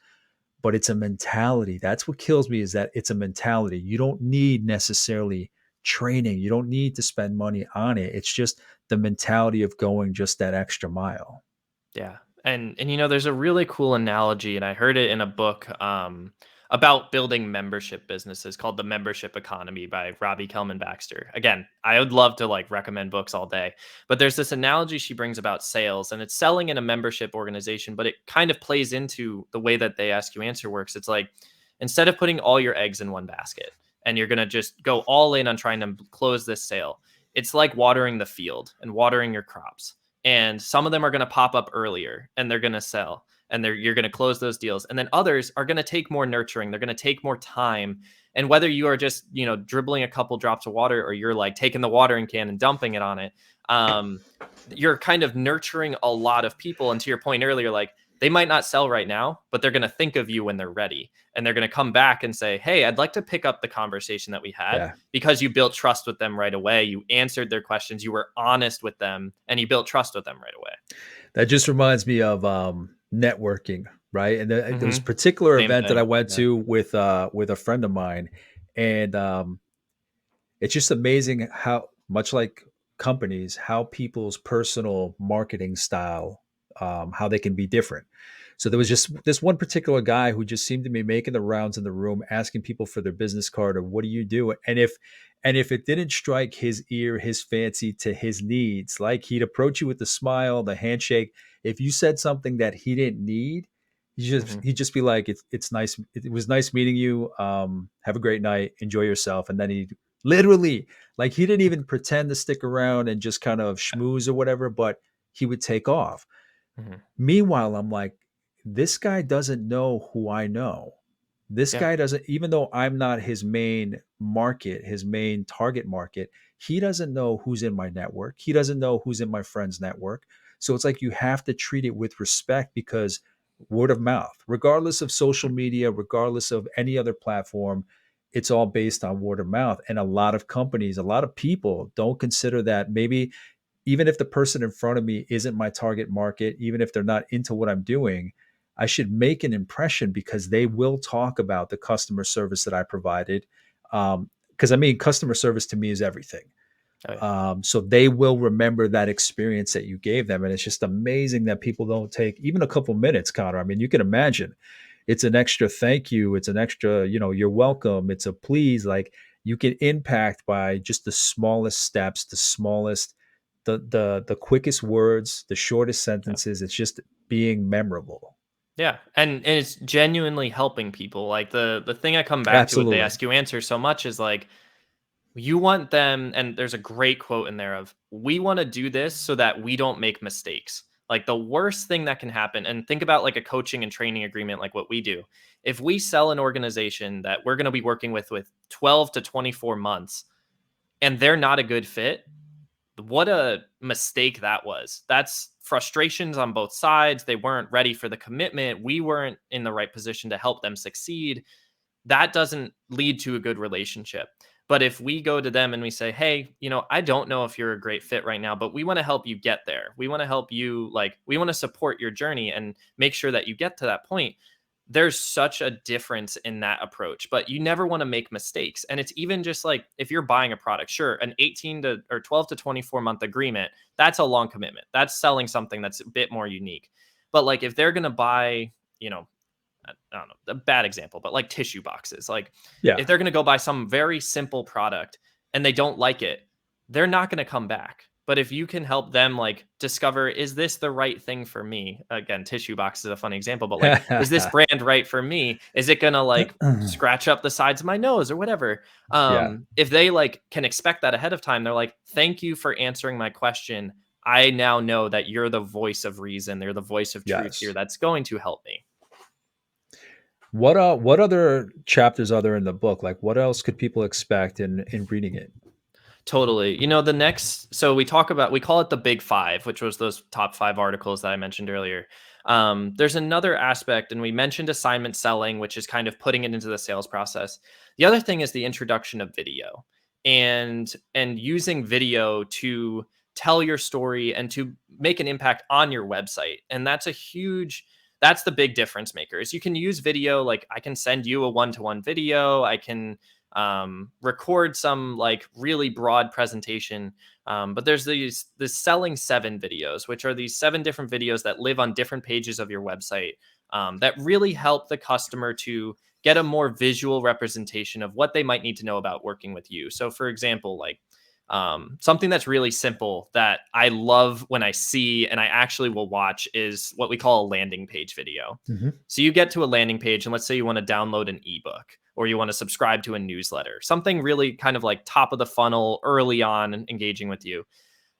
but it's a mentality. That's what kills me is that it's a mentality. You don't need necessarily training. You don't need to spend money on it. It's just the mentality of going just that extra mile. Yeah. And there's a really cool analogy, and I heard it in a book about building membership businesses called The Membership Economy by Robbie Kellman Baxter. Again, I would love to like recommend books all day, but there's this analogy she brings about sales, and it's selling in a membership organization, but it kind of plays into the way that they ask you answer works. It's like, instead of putting all your eggs in one basket and you're going to just go all in on trying to close this sale, it's like watering the field and watering your crops, and some of them are going to pop up earlier and they're going to sell, and you're going to close those deals, and then others are going to take more nurturing, they're going to take more time. And whether you are just dribbling a couple drops of water, or you're like taking the watering can and dumping it on it, um, you're kind of nurturing a lot of people. And to your point earlier, like, they might not sell right now, but they're going to think of you when they're ready, and they're going to come back and say, hey, I'd like to pick up the conversation that we had, Yeah. because you built trust with them right away. You answered their questions. You were honest with them, and you built trust with them right away. That just reminds me of networking, right? And there was a Hmm. particular Same event that I thing. went Yeah. to with a friend of mine, and it's just amazing how much like companies, how people's personal marketing style, how they can be different. So there was just this one particular guy who just seemed to be making the rounds in the room, asking people for their business card or what do you do? And if it didn't strike his ear, his fancy to his needs, like he'd approach you with the smile, the handshake. If you said something that he didn't need, Hmm. he'd just be like, it's nice. It was nice meeting you. Have a great night. Enjoy yourself. And then he literally, like he didn't even pretend to stick around and just kind of schmooze or whatever, but he would take off. Hmm. Meanwhile, I'm like, this guy doesn't know who I know. This Yeah. guy doesn't, even though I'm not his main market, his main target market, he doesn't know who's in my network. He doesn't know who's in my friend's network. So it's like you have to treat it with respect because word of mouth, regardless of social media, regardless of any other platform, it's all based on word of mouth. And a lot of companies, a lot of people don't consider that maybe even if the person in front of me isn't my target market, even if they're not into what I'm doing, I should make an impression because they will talk about the customer service that I provided. Because I mean, customer service to me is everything. Oh yeah. So they will remember that experience that you gave them. And it's just amazing that people don't take even a couple minutes, Connor. I mean, you can imagine it's an extra thank you. It's an extra, you're welcome. It's a please. Like you can impact by just the smallest steps, the smallest, the quickest words, the shortest Yeah. sentences. It's just being memorable. Yeah, and it's genuinely helping people. Like the thing I come back to with the Absolutely. ask you answer so much is like you want them, and there's a great quote in there of we want to do this so that we don't make mistakes. Like the worst thing that can happen, and think about like a coaching and training agreement like what we do. If we sell an organization that we're going to be working with 12 to 24 months and they're not a good fit, what a mistake that was. That's frustrations on both sides. They weren't ready for the commitment. We weren't in the right position to help them succeed. That doesn't lead to a good relationship. But if we go to them and we say, hey, I don't know if you're a great fit right now, but we want to help you get there. We want to help you, like, we want to support your journey and make sure that you get to that point. There's such a difference in that approach, but you never want to make mistakes. And it's even just like if you're buying a product, sure, an 18 to or 12 to 24-month agreement, that's a long commitment. That's selling something that's a bit more unique. But like if they're going to buy, I don't know, a bad example, but like tissue boxes. Like Yeah. if they're going to go buy some very simple product and they don't like it, they're not going to come back. But if you can help them like discover, is this the right thing for me? Again, tissue box is a funny example, but like, is this brand right for me? Is it going to like scratch up the sides of my nose or whatever? Yeah. If they like can expect that ahead of time, they're like, thank you for answering my question. I now know that you're the voice of reason. You're the voice of truth here. Yes. That's going to help me. What other chapters are there in the book? Like what else could people expect in reading it? Totally. The next, so we call it the big five, which was those top five articles that I mentioned earlier. There's another aspect, and we mentioned assignment selling, which is kind of putting it into the sales process. The other thing is the introduction of video and using video to tell your story and to make an impact on your website. And that's the big difference maker is you can use video. Like I can send you a one-to-one video. I can record some like really broad presentation. But there's this selling 7 videos, which are these 7 different videos that live on different pages of your website that really help the customer to get a more visual representation of what they might need to know about working with you. So, for example, like something that's really simple that I love when I see and I actually will watch is what we call a landing page video. Mhm. So you get to a landing page and let's say you want to download an ebook or you want to subscribe to a newsletter, something really kind of like top of the funnel early on and engaging with you.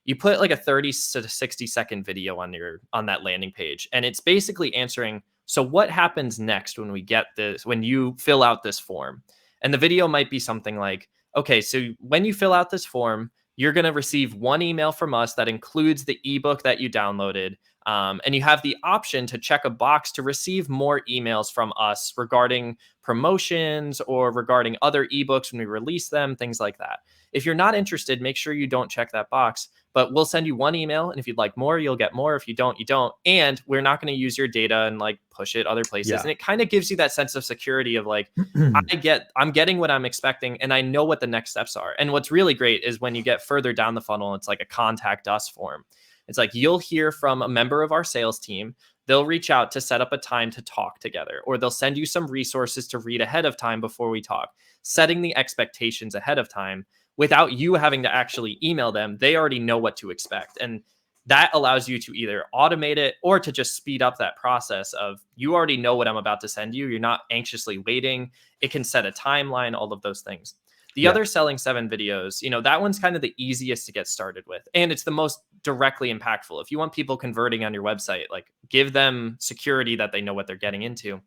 You put like a 30 to 60-second video on that landing page and it's basically answering, so what happens next when you fill out this form? And the video might be something like, okay, so when you fill out this form, you're going to receive one email from us that includes the ebook that you downloaded. And you have the option to check a box to receive more emails from us regarding promotions or regarding other ebooks when we release them, things like that. If you're not interested, make sure you don't check that box. but we'll send you one email. And if you'd like more, you'll get more. If you don't, you don't. And we're not going to use your data and like push it other places. Yeah. And it kind of gives you that sense of security of like, I'm getting what I'm expecting and I know what the next steps are. And what's really great is when you get further down the funnel, it's like a contact us form. It's like you'll hear from a member of our sales team. They'll reach out to set up a time to talk together, or they'll send you some resources to read ahead of time before we talk, setting the expectations ahead of time without you having to actually email them. They already know what to expect. And that allows you to either automate it or to just speed up that process of you already know what I'm about to send you. You're not anxiously waiting. It can set a timeline, all of those things. The other Selling 7 videos, that one's kind of the easiest to get started with. And it's the most directly impactful. If you want people converting on your website, like give them security that they know what they're getting into.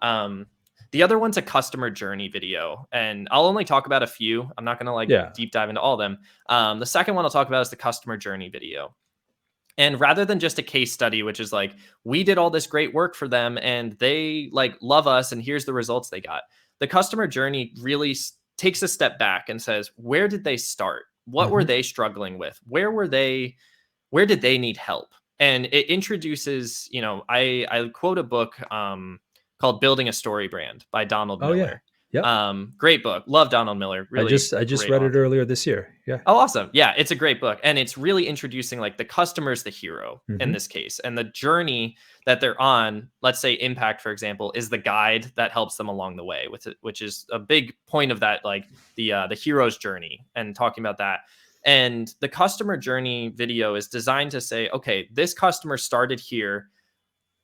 The other one's a customer journey video. And I'll only talk about a few. I'm not going to deep dive into all of them. The second one I'll talk about is the customer journey video. And rather than just a case study, which is like, we did all this great work for them and they like love us and here's the results they got. The customer journey really takes a step back and says, where did they start? What were they struggling with? Where did they need help? And it introduces, I quote a book called Building a Story Brand by Donald Miller. Great book. Love Donald Miller. Really, I just read it earlier this year. Yeah. Oh, awesome. Yeah, it's a great book. And it's really introducing like the customer's the hero in this case. And the journey that they're on, let's say Impact, for example, is the guide that helps them along the way, which is a big point of that, like the hero's journey and talking about that. And the customer journey video is designed to say, okay, this customer started here.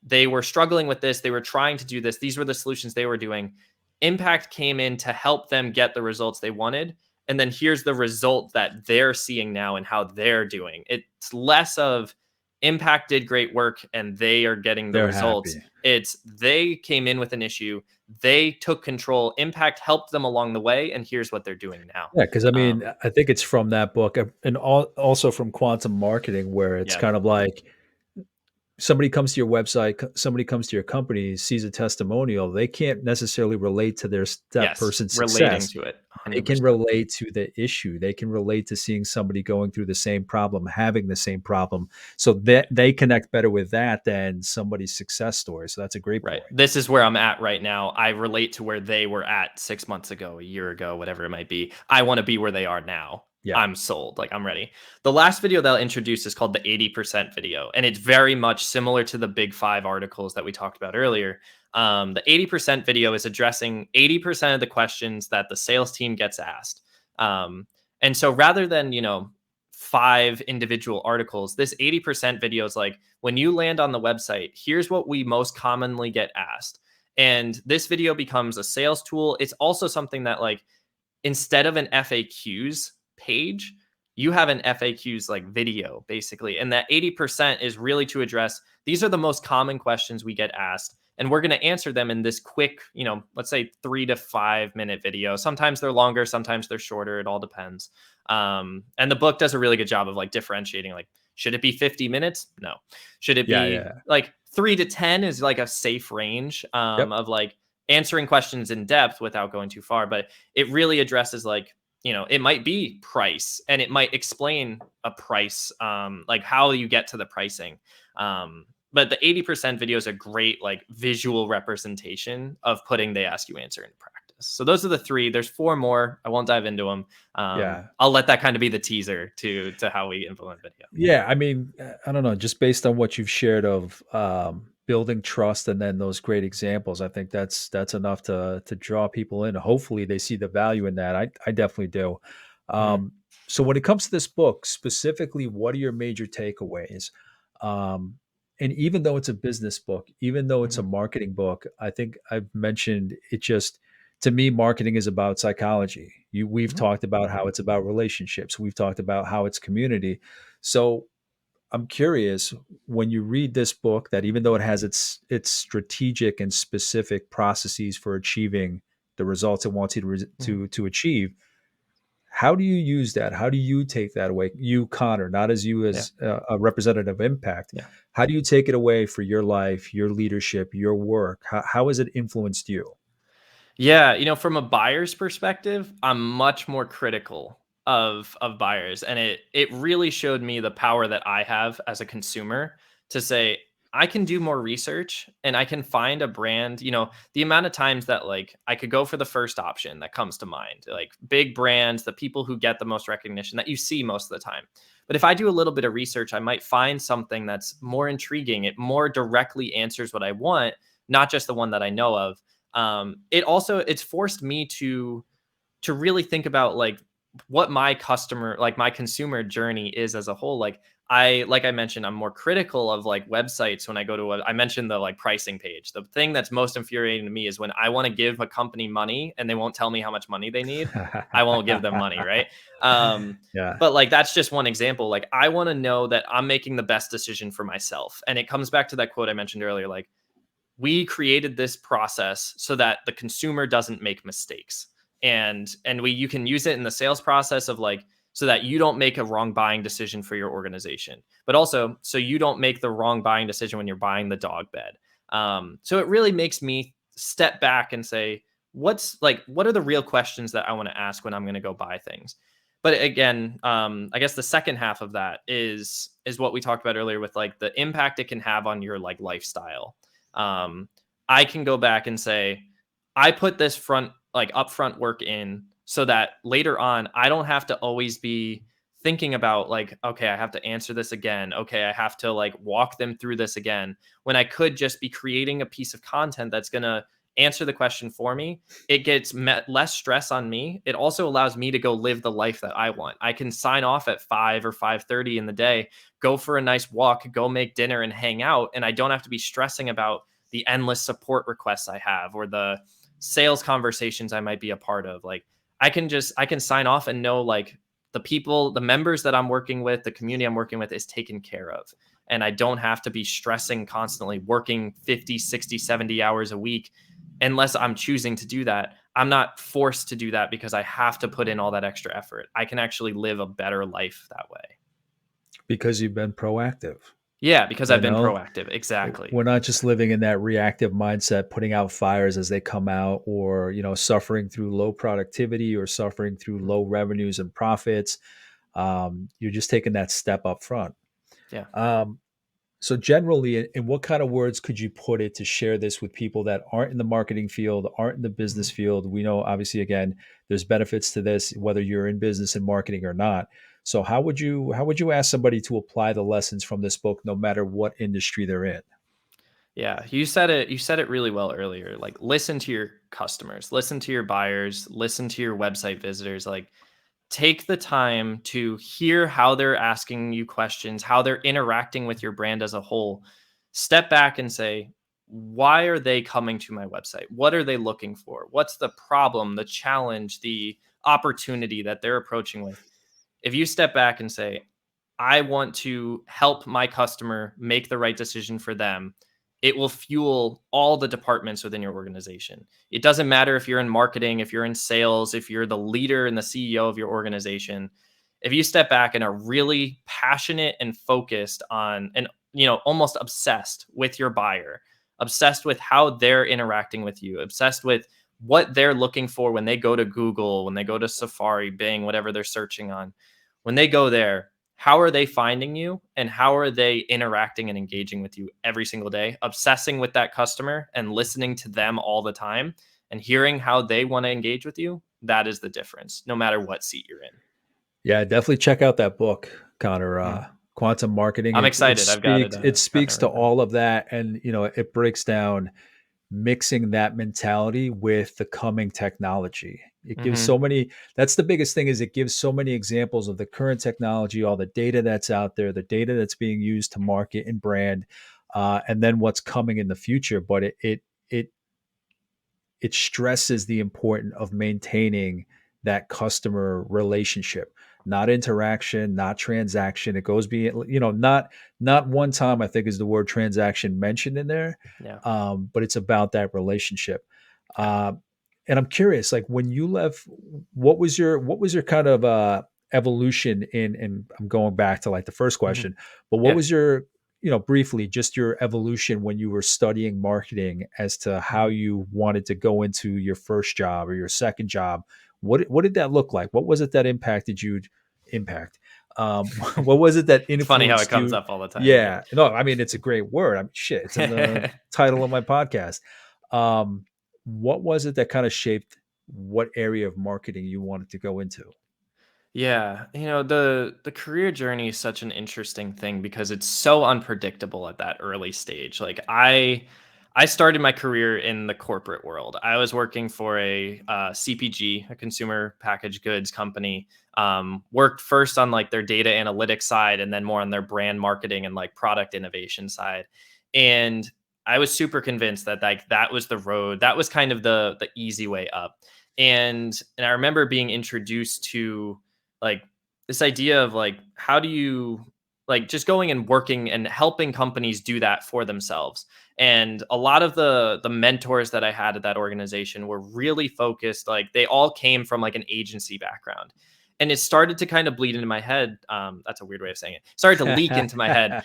They were struggling with this. They were trying to do this. These were the solutions they were doing. Impact came in to help them get the results they wanted. And then here's the result that they're seeing now and how they're doing. It's less of Impact did great work and they are getting the results. Happy. It's they came in with an issue. They took control. Impact helped them along the way. And here's what they're doing now. Yeah. Cause I mean, I think it's from that book and also from Quantum Marketing, where it's kind of like, somebody comes to your website, somebody comes to your company, sees a testimonial, they can't necessarily relate to that person's success. Relating to it. 100%. They can relate to the issue. They can relate to seeing somebody going through the same problem, having the same problem. So that they connect better with that than somebody's success story. So that's a great point. This is where I'm at right now. I relate to where they were at 6 months ago, a year ago, whatever it might be. I want to be where they are now. Yeah. I'm sold. Like I'm ready. The last video that I'll introduce is called the 80% video. And it's very much similar to the big 5 articles that we talked about earlier. The 80% video is addressing 80% of the questions that the sales team gets asked. And so rather than, 5 individual articles, this 80% video is like, when you land on the website, here's what we most commonly get asked. And this video becomes a sales tool. It's also something that like, instead of an FAQs page, you have an FAQs like video basically. And that 80% is really to address, these are the most common questions we get asked. And we're going to answer them in this quick, let's say 3 to 5 minute video. Sometimes they're longer, sometimes they're shorter. It all depends. And the book does a really good job of like differentiating, like, should it be 50 minutes? No. Should it be like 3 to 10 is like a safe range of like answering questions in depth without going too far. But it really addresses like, it might be price and it might explain a price, like how you get to the pricing. But the 80% video is a great like visual representation of putting they ask you answer into practice. So those are the 3. There's 4 more. I won't dive into them. I'll let that kind of be the teaser to how we implement video. Yeah. I mean, I don't know, just based on what you've shared of building trust and then those great examples, I think that's enough to draw people in. Hopefully they see the value in that. I definitely do. So when it comes to this book specifically, what are your major takeaways? And even though it's a business book, even though it's a marketing book, I think I've mentioned it just, to me, marketing is about psychology. We've talked about how it's about relationships. We've talked about how it's community. So I'm curious, when you read this book, that even though it has its strategic and specific processes for achieving the results it wants you to achieve, how do you use that? How do you take that away? You, Connor, not as you as a representative of Impact. Yeah. How do you take it away for your life, your leadership, your work? How has it influenced you? Yeah, from a buyer's perspective, I'm much more critical of buyers, and it really showed me the power that I have as a consumer to say I can do more research and I can find a brand. The amount of times that like I could go for the first option that comes to mind, like big brands, the people who get the most recognition that you see most of the time. But if I do a little bit of research, I might find something that's more intriguing. It more directly answers what I want, not just the one that I know of. It's forced me to really think about like what my customer, like my consumer journey is as a whole. Like I mentioned, I'm more critical of like websites when I go to I mentioned the like pricing page. The thing that's most infuriating to me is when I want to give a company money and they won't tell me how much money they need. I won't give them money, right? Um, Yeah. but like that's just one example. Like I want to know that I'm making the best decision for myself. And it comes back to that quote I mentioned earlier, like we created this process so that the consumer doesn't make mistakes, and you can use it in the sales process of like so that you don't make a wrong buying decision for your organization, but also so you don't make the wrong buying decision when you're buying the dog bed. So it really makes me step back and say what are the real questions that I want to ask when I'm going to go buy things. But again, I guess the second half of that is what we talked about earlier with like the impact it can have on your like lifestyle. um, I can go back and say, I put this upfront work in so that later on, I don't have to always be thinking about like, okay, I have to answer this again. Okay, I have to like walk them through this again. When I could just be creating a piece of content that's going to answer the question for me. It gets less stress on me. It also allows me to go live the life that I want. I can sign off at 5 or 5:30 in the day, go for a nice walk, go make dinner and hang out, and I don't have to be stressing about the endless support requests I have or the sales conversations I might be a part of. Like I can sign off and know like the members that I'm working with, the community I'm working with is taken care of. And I don't have to be stressing constantly working 50, 60, 70 hours a week unless I'm choosing to do that. I'm not forced to do that because I have to put in all that extra effort. I can actually live a better life that way. Because you've been proactive. Yeah, because You I've been know, proactive. Exactly. we're not just living in that reactive mindset, putting out fires as they come out, or suffering through low productivity or suffering through Mhm. low revenues and profits. You're just taking that step up front. Yeah. Um, so generally, in what kind of words could you put it to share this with people that aren't in the marketing field, aren't in the business Mhm. field? We know, obviously, again, there's benefits to this, whether you're in business and marketing or not. So how would you ask somebody to apply the lessons from this book, no matter what industry they're in? Yeah, you said it really well earlier. Like listen to your customers, listen to your buyers, listen to your website visitors. Like take the time to hear how they're asking you questions, how they're interacting with your brand as a whole. Step back and say, why are they coming to my website? What are they looking for? What's the problem, the challenge, the opportunity that they're approaching with? If you step back and say, I want to help my customer make the right decision for them, it will fuel all the departments within your organization. It doesn't matter if you're in marketing, if you're in sales, if you're the leader and the CEO of your organization. If you step back and are really passionate and focused on and almost obsessed with your buyer, obsessed with how they're interacting with you, obsessed with what they're looking for when they go to Google, when they go to Safari, Bing, whatever they're searching on, when they go there, how are they finding you and how are they interacting and engaging with you every single day, obsessing with that customer and listening to them all the time and hearing how they want to engage with you? That is the difference, no matter what seat you're in. Yeah, definitely check out that book, Connor. Mhm. Quantum Marketing. I'm It excited. I've got it. speaks Written to down. all of that, and it breaks down mixing that mentality with the coming technology. It gives Hmm. so many. That's the biggest thing, is it gives so many examples of the current technology, all the data that's out there, the data that's being used to market and brand, and then what's coming in the future. But it it stresses the importance of maintaining that customer relationship, not interaction, not transaction. It goes beyond, not one time, I think, is the word transaction mentioned in there. Yeah. But it's about that relationship. Yeah. uh, and I'm curious, like, when you left, what was your kind of evolution in, and I'm going back to like the first Hmm. question, but what Yeah. was your, briefly, just your evolution when you were studying marketing, as to how Mhm. you wanted to go into your first job or your second job? What did that look like? What was it that impacted you? Impact. What was it that It's funny how it influenced comes you? up all the time, right? Yeah, no, I mean it's a great word. I mean, shit, it's in the title of my podcast. What was it that kind of shaped what area of marketing you wanted to go into? Yeah, the career journey is such an interesting thing because it's so unpredictable at that early stage. Like I started my career in the corporate world. I was working for a CPG, a consumer packaged goods company. Worked first on like their data analytics side, and then more on their brand marketing and like product innovation side. And I was super convinced that like that was the road. That was kind of the easy way up. And I remember being introduced to like this idea of like how do you like just going and working and helping companies do that for themselves. And a lot of the mentors that I had at that organization were really focused, like they all came from like an agency background. And it started to kind of bleed into my head. That's a weird way of saying it. Started to leak into my head.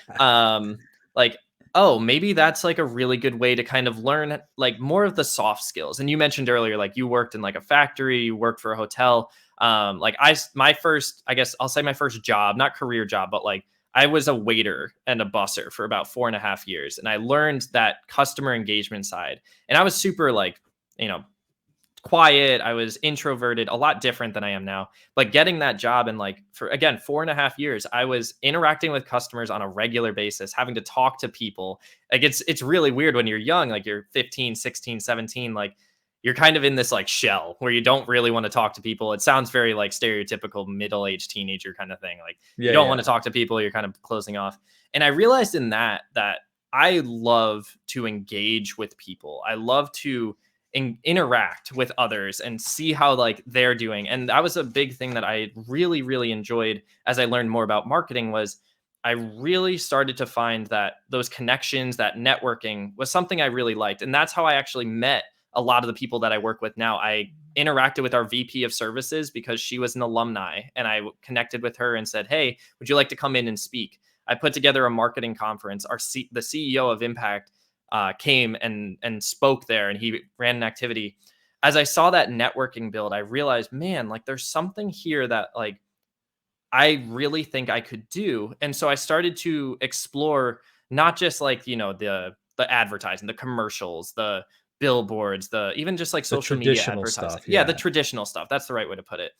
Like, oh, maybe that's like a really good way to kind of learn like more of the soft skills. And you mentioned earlier, like you worked in like a factory, you worked for a hotel. Like my first, I guess I'll say my first job, not career job, but like I was a waiter and a busser for about 4.5 years. And I learned that customer engagement side. And I was super like, you know, quiet. I was introverted, a lot different than I am now. But getting that job and like for again 4.5 years, I was interacting with customers on a regular basis, having to talk to people. Like it's really weird when you're young, like you're 15, 16, 17, like you're kind of in this like shell where you don't really want to talk to people. It sounds very like stereotypical middle-aged teenager kind of thing. Like you Yeah, don't want yeah. to talk to people, you're kind of closing off. And I realized in that I love to engage with people. I love to interact with others and see how like they're doing. And that was a big thing that I really enjoyed as I learned more about marketing. Was I really started to find that those connections, that networking was something I really liked. And that's how I actually met a lot of the people that I work with now. I interacted with our VP of services because she was an alumni, and I connected with her and said, "Hey, would you like to come in and speak?" I put together a marketing conference. The CEO of Impact came and spoke there, and he ran an activity. As I saw that networking build, I realized, man, like there's something here that like I really think I could do. And so I started to explore not just like, the advertising, the commercials, the billboards, the even just like The social media traditional advertising. stuff, Yeah, the yeah. traditional stuff. That's the right way to put it.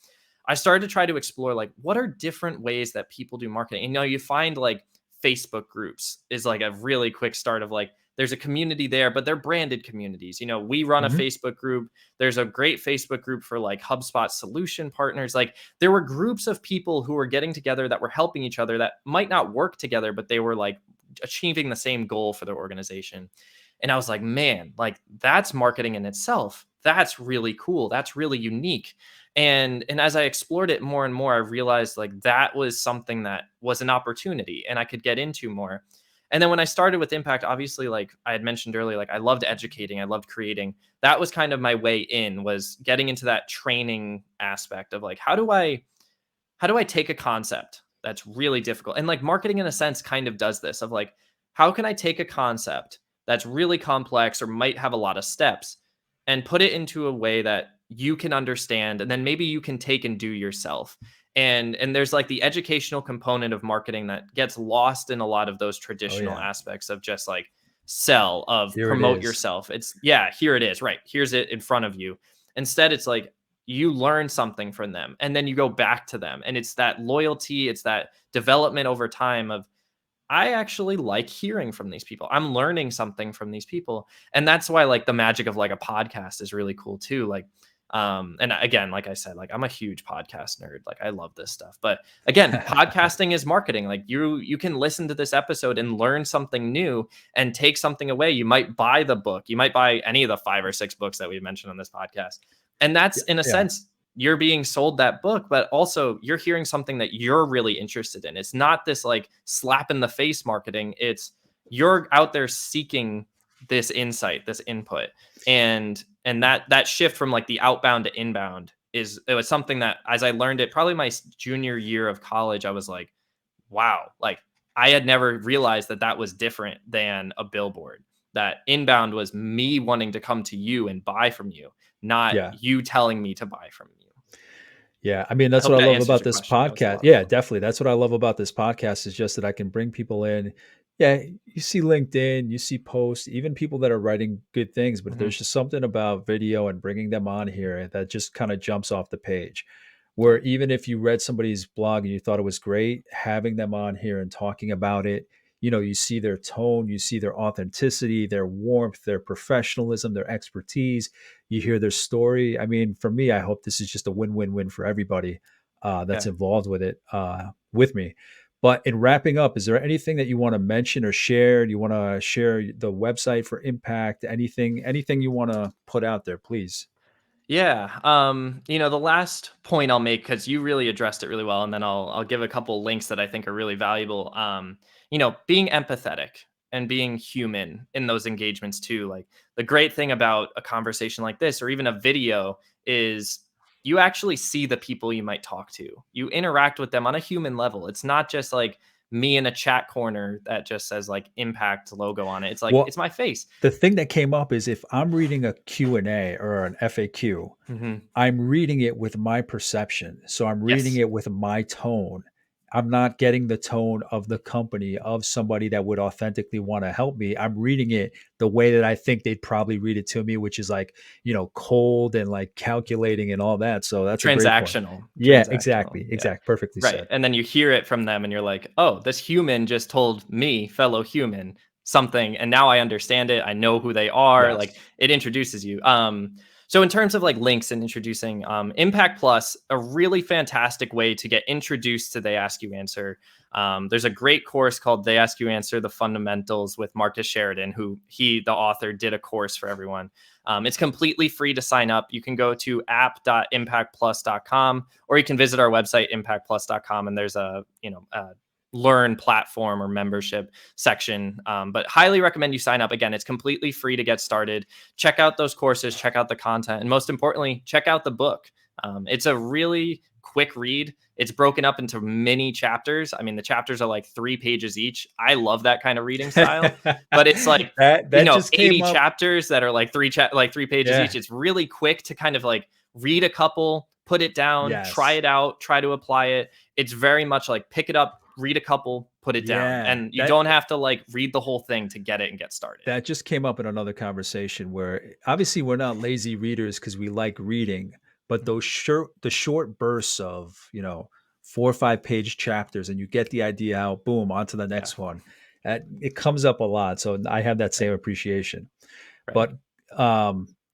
I started to try to explore like what are different ways that people do marketing. And, you find like Facebook groups is like a really quick start of like there's a community there, but they're branded communities. We run a Mhm. Facebook group. There's a great Facebook group for like HubSpot solution partners. Like there were groups of people who were getting together that were helping each other that might not work together, but they were like achieving the same goal for their organization. And I was like, man, like that's marketing in itself. That's really cool. That's really unique. And as I explored it more and more, I realized like that was something that was an opportunity and I could get into more. And then when I started with Impact, obviously, like I had mentioned earlier, like I loved educating, I loved creating. That was kind of my way in, was getting into that training aspect of like how do I take a concept that's really difficult? And like marketing in a sense kind of does this of like, how can I take a concept that's really complex or might have a lot of steps and put it into a way that you can understand and then maybe you can take and do yourself. And there's like the educational component of marketing that gets lost in a lot of those Oh, traditional yeah. aspects of just like sell, of Here it promote is. yourself. It's yeah, here it is, right? Here's it in front of you. Instead, it's like you learn something from them and then you go back to them, and it's that loyalty, it's that development over time of I actually like hearing from these people, I'm learning something from these people. And that's why like the magic of like a podcast is really cool too. Like and again, like I said, like I'm a huge podcast nerd, like I love this stuff. But again, podcasting is marketing. Like you can listen to this episode and learn something new and take something away. You might buy the book, you might buy any of the 5 or 6 books that we mentioned on this podcast, and that's Yeah, in a yeah. sense you're being sold that book, but also you're hearing something that you're really interested in. It's not this like slap in the face marketing. It's you're out there seeking this insight, this input. And that shift from like the outbound to inbound it was something that as I learned it probably my junior year of college, I was like, wow, like I had never realized that that was different than a billboard. That inbound was me wanting to come to you and buy from you, not Yeah. you telling me to buy from you. Yeah, I mean, I that's hope what I that love answers about your this question. That was a podcast. lot Yeah, though. definitely. That's what I love about this podcast is just that I can bring people in. Yeah, you see LinkedIn, you see posts, even people that are writing good things, but Hmm. there's just something about video and bringing them on here that just kind of jumps off the page. Yeah. Where even if you read somebody's blog and you thought it was great, having them on here and talking about it, you see their tone, you see their authenticity, their warmth, their professionalism, their expertise, you hear their story. I mean, for me, I hope this is just a win-win-win for everybody that's Yeah. involved with it with me. But in wrapping up, is there anything that you want to mention or share? Do you want to share the website for Impact? Anything you want to put out there, please? Yeah. The last point I'll make, because you really addressed it really well, and then I'll give a couple links that I think are really valuable. Being empathetic and being human in those engagements too. Like, the great thing about a conversation like this, or even a video, is you actually see the people you might talk to. You interact with them on a human level. It's not just like me in a chat corner that just says like impact logo on it. It's like Well, it's my face. the thing that came up is if I'm reading a Q&A or an FAQ, Hmm. I'm reading it with my perception. So I'm reading Yes. it with my tone. I'm not getting the tone of the company, of somebody that would authentically want to help me. I'm reading it the way that I think they'd probably read it to me, which is like, cold and like calculating and all that. So that's a great point. Transactional. Yeah, Transactional. exactly. Yeah. Exact. Perfectly Right. said. And then you hear it from them and you're like, "Oh, this human just told me, fellow human, something, and now I understand it. I know who they are." Like, Yes. it introduces you. So in terms of like links and introducing Impact Plus, a really fantastic way to get introduced to They Ask You Answer. There's a great course called They Ask You Answer: The Fundamentals with Marcus Sheridan, the author, did a course for everyone. It's completely free to sign up. You can go to app.impactplus.com, or you can visit our website, impactplus.com, and there's a learn platform or membership section. But highly recommend you sign up. Again, it's completely free to get started. Check out those courses, check out the content, and most importantly, check out the book. It's a really quick read. It's broken up into mini chapters. I mean, the chapters are like 3 pages each. I love that kind of reading style, but it's like That just 80 came up. chapters that are like like 3 pages Yeah. each. It's really quick to kind of like read a couple, put it down, try Yes. it out, try to apply it. It's very much like pick it up, read a couple, put it down. Yeah. And you That don't have to like read the whole thing to get it and get started. That just came up in another conversation where obviously we're not lazy readers because we like reading, but Mhm. the short bursts of, 4 or 5 page chapters and you get the idea out, boom, on to the Yeah. next one. It comes up a lot. So I have that Right. same appreciation. Right. But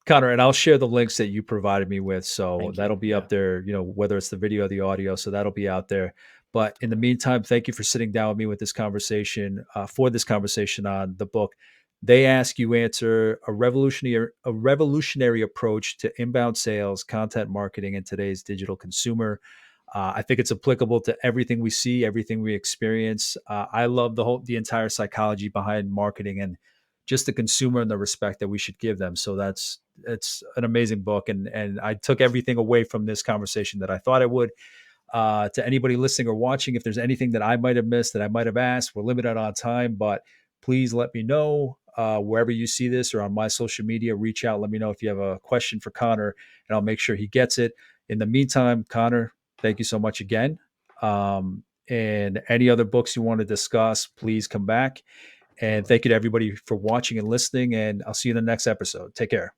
Connor, and I'll share the links that you provided me with. So Thank you. that'll be Yeah. up there, whether it's the video or the audio. So that'll be out there. But in the meantime, thank you for sitting down with me with this conversation, for this conversation on the book. They Ask You Answer, a revolutionary approach to inbound sales, content marketing, and today's digital consumer. I think it's applicable to everything we see, everything we experience. I love the entire psychology behind marketing and just the consumer and the respect that we should give them. So it's an amazing book, and I took everything away from this conversation that I thought I would. To anybody listening or watching, if there's anything that I might have missed, that I might have asked, we're limited on time, but please let me know wherever you see this or on my social media. Reach out, let me know if you have a question for Connor, and I'll make sure he gets it. In the meantime, Connor, thank you so much again. And any other books you want to discuss, please come back. And Absolutely. thank you to everybody for watching and listening. And I'll see you in the next episode. Take care.